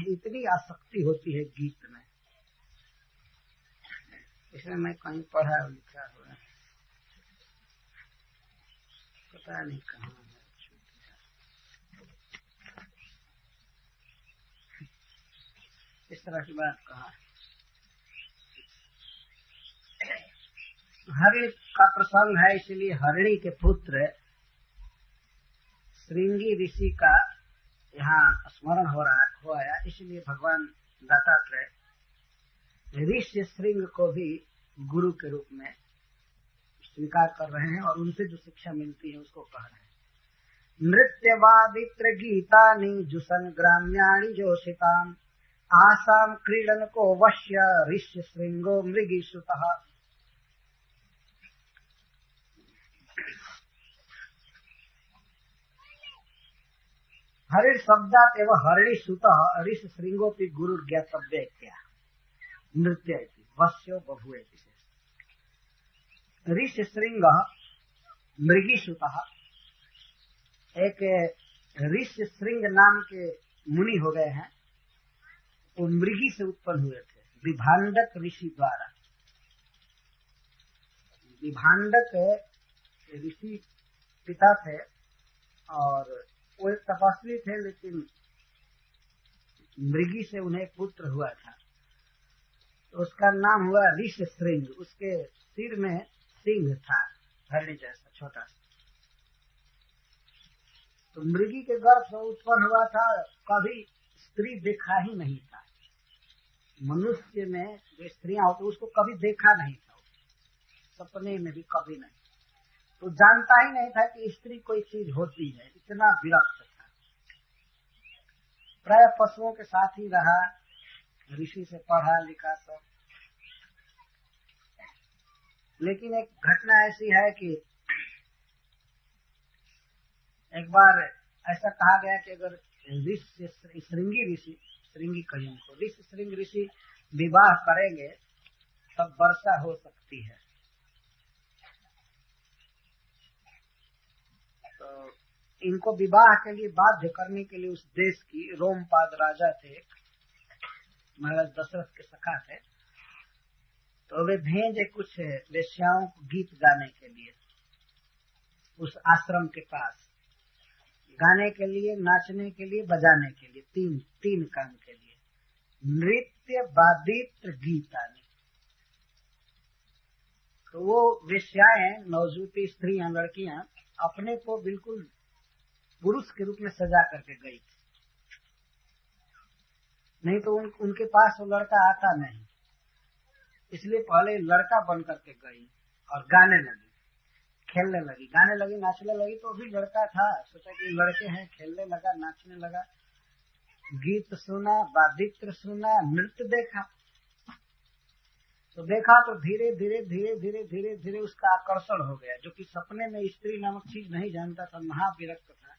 इतनी आसक्ति होती है गीत में। इसमें मैं कहीं पढ़ा लिखा हुआ है, पता नहीं कहाँ है, इस तरह की बात कहा। हरिण का प्रसंग है, इसलिए हरिणी के पुत्र श्रृंगी ऋषि का यहाँ स्मरण हो आया, इसलिए भगवान दत्तात्रेय ऋषि श्रृंग को भी गुरु के रूप में स्वीकार कर रहे हैं और उनसे जो शिक्षा मिलती है उसको कह रहे हैं। नृत्यवादित्र गीतानि जुसन ग्राम्याणि जोषिताम आसाम क्रीडन को वश्य ऋष्य श्रृंगो मृगी सुतः। हरिण शब्दात एवं हरिणी सुतः ऋष्य श्रृंगोपि गुरु ज्ञातव्य क्या नृत्य वश्यो बभुए। ऋष्य श्रृंग मृगी सुतः, एक ऋष्य श्रृंग नाम के मुनि हो गए हैं, वो मृगी से उत्पन्न हुए थे विभांडक ऋषि द्वारा। विभांडक ऋषि पिता थे और वो एक तपस्वी थे, लेकिन मृगी से उन्हें पुत्र हुआ था, तो उसका नाम हुआ ऋष्य श्रृंग। उसके सिर में सिंह था, हरिणी जैसा छोटा सा। तो मृगी के गर्भ से उत्पन्न हुआ था, कभी स्त्री देखा ही नहीं था। मनुष्य में जो स्त्रियां होती उसको कभी देखा नहीं था, सपने में भी कभी नहीं, तो जानता ही नहीं था कि स्त्री कोई चीज होती है। इतना विरक्त था, प्राय पशुओं के साथ ही रहा, ऋषि से पढ़ा लिखा सब। लेकिन एक घटना ऐसी है कि एक बार ऐसा कहा गया कि अगर श्रृंगी ऋषि, श्रृंगी कहिए उनको, ऋषि श्रृंग ऋषि विवाह करेंगे तब वर्षा हो सकती है। तो इनको विवाह के लिए बाध्य करने के लिए उस देश की रोमपाद राजा थे, महाराज दशरथ के सखा थे, तो वे भेजे कुछ वेश्याओं को गीत गाने के लिए उस आश्रम के पास, गाने के लिए, नाचने के लिए, बजाने के लिए, तीन काम के लिए, नृत्य वादित्र गीतानि। तो वो वेश्याएं, नवजुवती स्त्रियां, लड़कियां अपने को बिल्कुल पुरुष के रूप में सजा करके गई थी, नहीं तो उनके पास वो लड़का आता नहीं, इसलिए पहले लड़का बन करके गई और गाने लगी, खेलने लगी, गाने लगी, नाचने लगी। तो भी लड़का था, सोचा कि लड़के हैं, खेलने लगा, नाचने लगा, गीत सुना, वादित्र सुना, नृत्य देखा। तो देखा तो धीरे धीरे धीरे धीरे धीरे धीरे उसका आकर्षण हो गया। जो कि सपने में स्त्री नामक चीज नहीं जानता था, महाविरक्त था,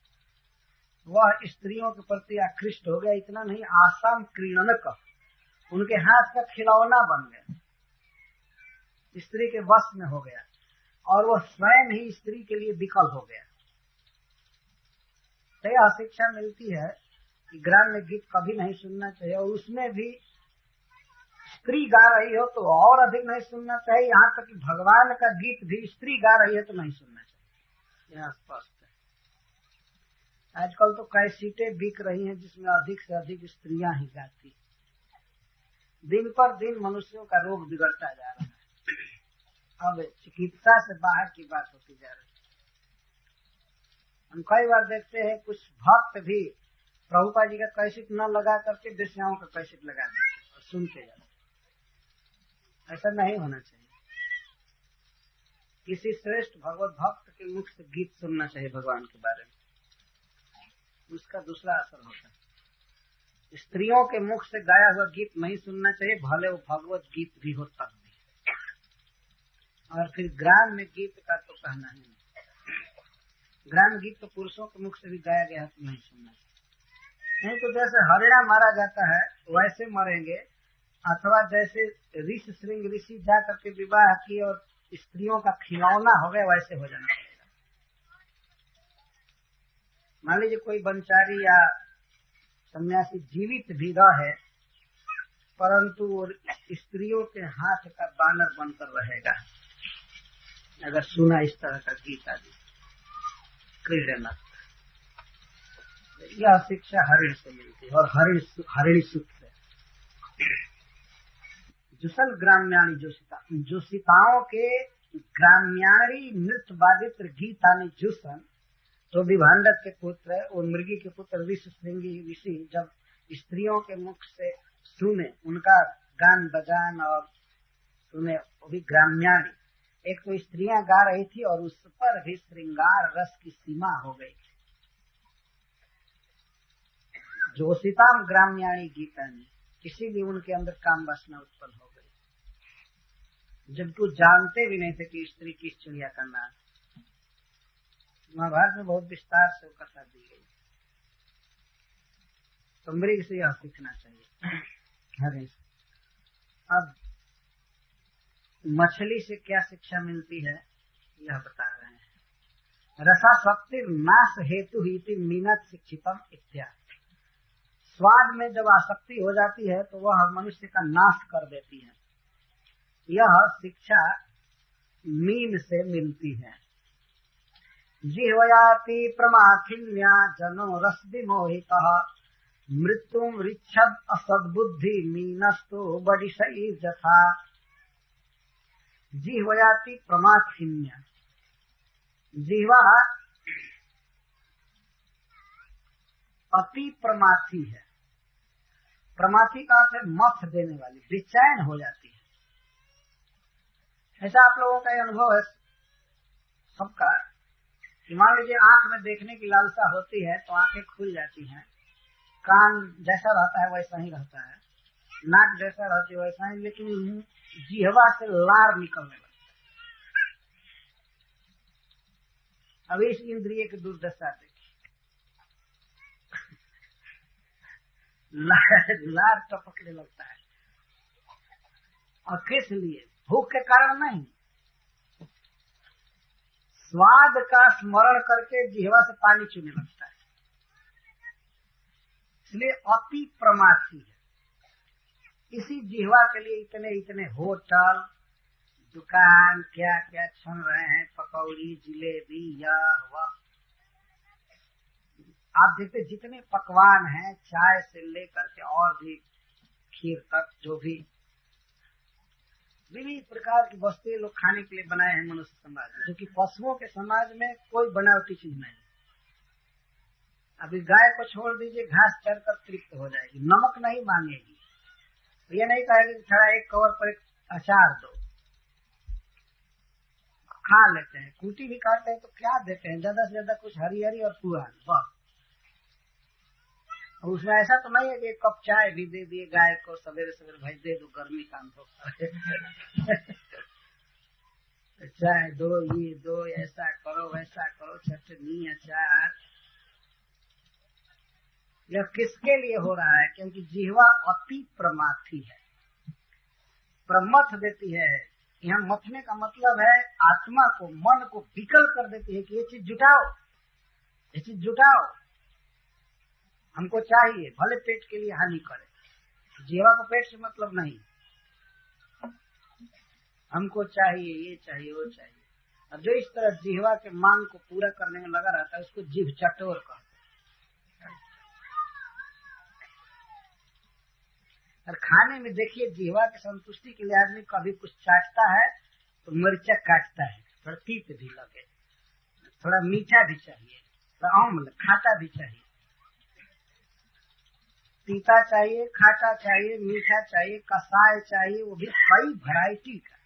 वह स्त्रियों के प्रति आकृष्ट हो गया। इतना नहीं, आसाम क्रीड़नक, उनके हाथ का खिलौना बन गया, स्त्री के वश में हो गया, और वह स्वयं ही स्त्री के लिए विकल हो गया। तो यह शिक्षा मिलती है कि ग्राम्य गीत कभी नहीं सुनना चाहिए, और उसमें भी स्त्री गा रही हो तो और अधिक नहीं सुनना चाहिए। यहाँ तक कि भगवान का गीत भी स्त्री गा रही है तो नहीं सुनना चाहिए, यह स्पष्ट है। आजकल तो कैसेटें बिक रही हैं जिसमें अधिक से अधिक स्त्रियां ही गाती। दिन पर दिन मनुष्यों का रोग बिगड़ता जा रहा है। अब चिकित्सा से बाहर की बात होती जा रही है। हम कई बार देखते हैं कुछ भक्त भी प्रभुपाद जी का कैसेट न लगा करके वेश्याओं का कैसेट लगा देते और सुनते जाते। ऐसा नहीं होना चाहिए। किसी श्रेष्ठ भगवत भक्त के मुख से गीत सुनना चाहिए भगवान के बारे में, उसका दूसरा असर होता है। स्त्रियों के मुख से गाया हुआ गीत नहीं सुनना चाहिए, भले वो भगवत गीत भी हो तब भी। और फिर ग्राम्य गीत का तो कहना ही नहीं। ग्राम्य गीत तो पुरुषों के मुख से भी गाया गया है तो नहीं सुनना चाहिए। नहीं तो जैसे हरिणा मारा जाता है वैसे मरेंगे, अथवा जैसे ऋषि श्रृंग ऋषि जा करके विवाह की और स्त्रियों का खिलौना हो गया, वैसे हो जाना पड़ेगा। मान लीजिए कोई बंचारी या सन्यासी जीवित भी रहे, परंतु वो स्त्रियों के हाथ का बानर बनकर रहेगा अगर सुना इस तरह का गीत आदि क्रीड़नक। यह शिक्षा हरिण से मिलती है, और हरिणी सुख से। जुसल ग्राम्याणी जोशिताओं के ग्राम्याणी नृत्य वादित्र गीतानि जुसन, तो विभांडक के पुत्र और मृगी के पुत्र ऋषि श्रृंगी ऋषि जब स्त्रियों के मुख से सुने, उनका गान बजान और सुने, वो भी ग्राम्याणी। एक तो स्त्रियां गा रही थी और उस पर भी श्रृंगार रस की सीमा हो गई थी। जोशिताम ग्राम्याणी गीतानि, इसीलिए उनके अंदर काम वासना उत्पन्न हो गई, जबकि वो जानते भी नहीं थे कि स्त्री किस चिड़िया का नाम। महाभारत में बहुत विस्तार से कथा दी गई। तो मृग से यह सीखना चाहिए। अब मछली से क्या शिक्षा मिलती है यह बता रहे हैं। रसासक्ति नाश हेतु ही मीनत शिक्षितम इत्यादि। स्वाद में जब आसक्ति हो जाती है तो वह मनुष्य का नाश कर देती है। यह शिक्षा मीन से मिलती है। जिह्वयाति प्रमाखिन्या जनो रस विमोहितः मृत्युम ऋच्छद असद्बुद्धि मीनस्तु बडिशै जथा। जिह्वयाति प्रमाखिन्या, जिह्वा अति प्रमाथी है। प्रमाथी का अर्थ है मथ देने वाली, बेचैन हो जाती है। ऐसा आप लोगों का अनुभव है सबका कि मान लीजिए आंख में देखने की लालसा होती है तो आंखें खुल जाती हैं, कान जैसा रहता है वैसा ही रहता है, नाक जैसा रहती है वैसा ही, लेकिन जिह्वा से लार निकलने लगता है। अब इस इंद्रिय की दुर्दशा देखिए, लार टपकने लगता है। और किस लिए? भूख के कारण नहीं, स्वाद का स्मरण करके जिह्वा से पानी चूने लगता है। इसलिए अति प्रमाथी है। इसी जिह्वा के लिए इतने इतने होटल दुकान क्या क्या छन रहे हैं, पकौड़ी जिलेबी यह वह। आप देखते जितने पकवान हैं, चाय से लेकर के और भी खीर तक, जो भी विविध प्रकार की वस्तुएं लोग खाने के लिए बनाए हैं मनुष्य समाज में, जो कि पशुओं के समाज में कोई बनावटी चीज नहीं। अभी गाय को छोड़ दीजिए, घास चरकर तृप्त हो जाएगी, नमक नहीं मांगेगी, तो ये नहीं कहेगी थोड़ा एक कवर पर एक अचार दो, खा लेते हैं। कूटी भी खाते हैं तो क्या देते हैं, ज्यादा से ज्यादा कुछ हरी हरी और पुआल बस। उसमें ऐसा तो नहीं है कि एक कप चाय भी दे दिए गाय को सवेरे सवेरे, भाई दे दो गर्मी का अनुभव चाय दो, ये दो, ऐसा करो वैसा करो, चटनी अचार। यह किसके लिए हो रहा है? क्योंकि जिह्वा अति प्रमाथी है, प्रमथ देती है। यहाँ मथने का मतलब है आत्मा को, मन को विकल कर देती है कि ये चीज जुटाओ, ये चीज जुटाओ, हमको चाहिए, भले पेट के लिए हानि करे। जीवा को पेट से मतलब नहीं, हमको चाहिए, ये चाहिए, वो चाहिए। और जो इस तरह जीवा के मांग को पूरा करने में लगा रहता है उसको जीभ चटोर कहते हैं। और खाने में देखिए, जीवा की संतुष्टि के लिए आदमी कभी कुछ चाटता है तो मिर्चा काटता है, थोड़ा तीत भी लगे, थोड़ा मीठा भी चाहिए, थोड़ा अम्ल खाटा भी चाहिए, तीता चाहिए, खाटा चाहिए, मीठा चाहिए, कसाय चाहिए, वो भी कई वैरायटी का।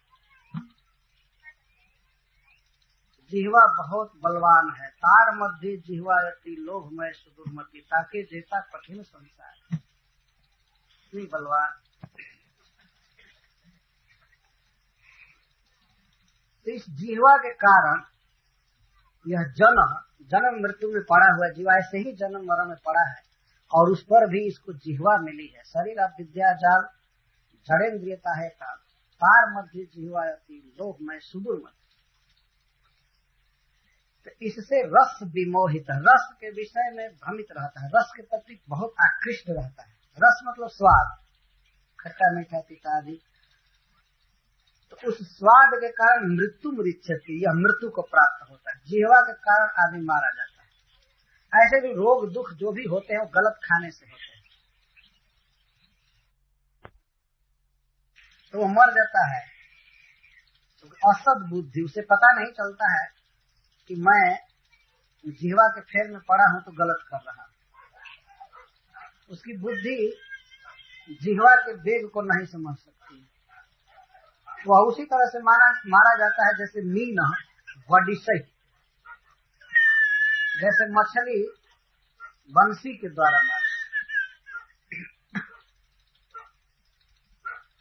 जिह्वा बहुत बलवान है। तार मध्य जिह्वायति लोभमय सुदुर्मति, ताके जैसा कठिन संसार, इतनी बलवान। तो इस जिह्वा के कारण यह जन्म मृत्यु में पड़ा हुआ जीवा ऐसे ही जन्म मरण में पड़ा है, और उस पर भी इसको जिह्वा मिली है। शरीर आप विद्या जाल जड़ेन्द्रियता है काल, तार मध्य जिह्वायति लोभमय सुदुर्मति। तो इससे रस विमोहित, रस के विषय में भ्रमित रहता है, रस के प्रति बहुत आकृष्ट रहता है। रस मतलब स्वाद, खट्टा मीठा तीता आदि। तो उस स्वाद के कारण मृत्यु मृच्छति, यह मृत्यु को प्राप्त होता है। जिह्वा के कारण आदमी मारा जाता है। ऐसे भी रोग दुख जो भी होते हैं वो गलत खाने से होते हैं, तो वो मर जाता है। तो असद बुद्धि, उसे पता नहीं चलता है कि मैं जिह्वा के फेर में पड़ा हूं तो गलत कर रहा हूं। उसकी बुद्धि जिह्वा के वेग को नहीं समझ सकती। वह उसी तरह से मारा जाता है जैसे मीन वडिसई, जैसे मछली बंसी के द्वारा मारा।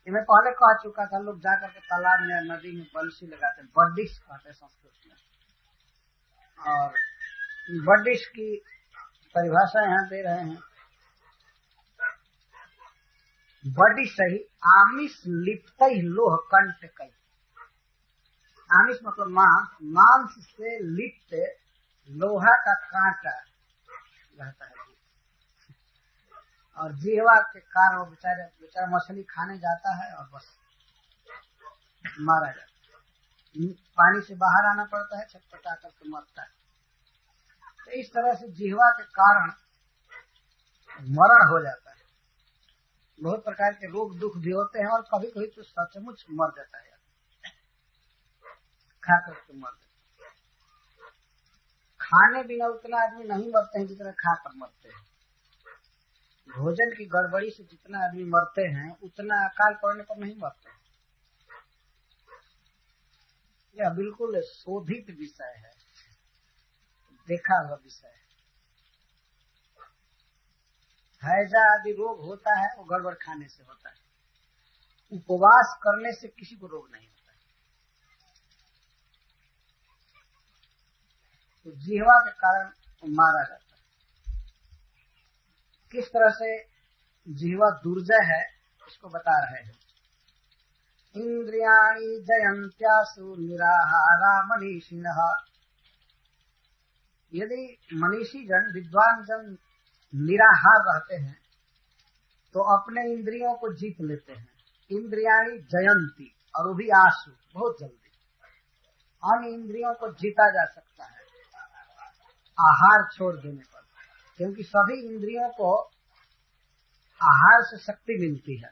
मैं पहले कह चुका था, लोग जाकर के तालाब में या नदी में बंसी लगाते हैं, बडिश कहते हैं संस्कृत में। और बडिश की परिभाषा यहाँ दे रहे हैं, बडिश ही आमिष लिप्त लोह कंठ कई। आमिष मतलब मांस, मांस से लिप्त लोहा का कांटा रहता है। और जिह्वा के कारण वो बेचारा मछली खाने जाता है और बस मारा जाता है, पानी से बाहर आना पड़ता है, छटपटा करके मरता है। तो इस तरह से जिह्वा के कारण मरण हो जाता है। बहुत प्रकार के रोग दुख भी होते हैं, और कभी कभी तो सचमुच मर जाता है, खा करके मर जाता है। खाने बिना उतना आदमी नहीं मरते हैं जितना खाकर मरते हैं। भोजन की गड़बड़ी से जितना आदमी मरते हैं उतना अकाल पड़ने पर नहीं मरते। यह बिल्कुल शोधित विषय है, देखा हुआ विषय है। हैजा आदि रोग होता है वो गड़बड़ खाने से होता है। उपवास करने से किसी को रोग नहीं होता है। तो जिह्वा के कारण मारा जाता है। किस तरह से जिह्वा दुर्जय है इसको बता रहे हैं। इंद्रियाणि जयंत्यासु निराहारा मनीषिणः। यदि मनीषी जन, विद्वान जन निराहार रहते हैं तो अपने इंद्रियों को जीत लेते हैं। इंद्रियाणि जयंती, और वो भी आशु, बहुत जल्दी। अन्य इंद्रियों को जीता जा सकता है आहार छोड़ देने पर, क्योंकि सभी इंद्रियों को आहार से शक्ति मिलती है।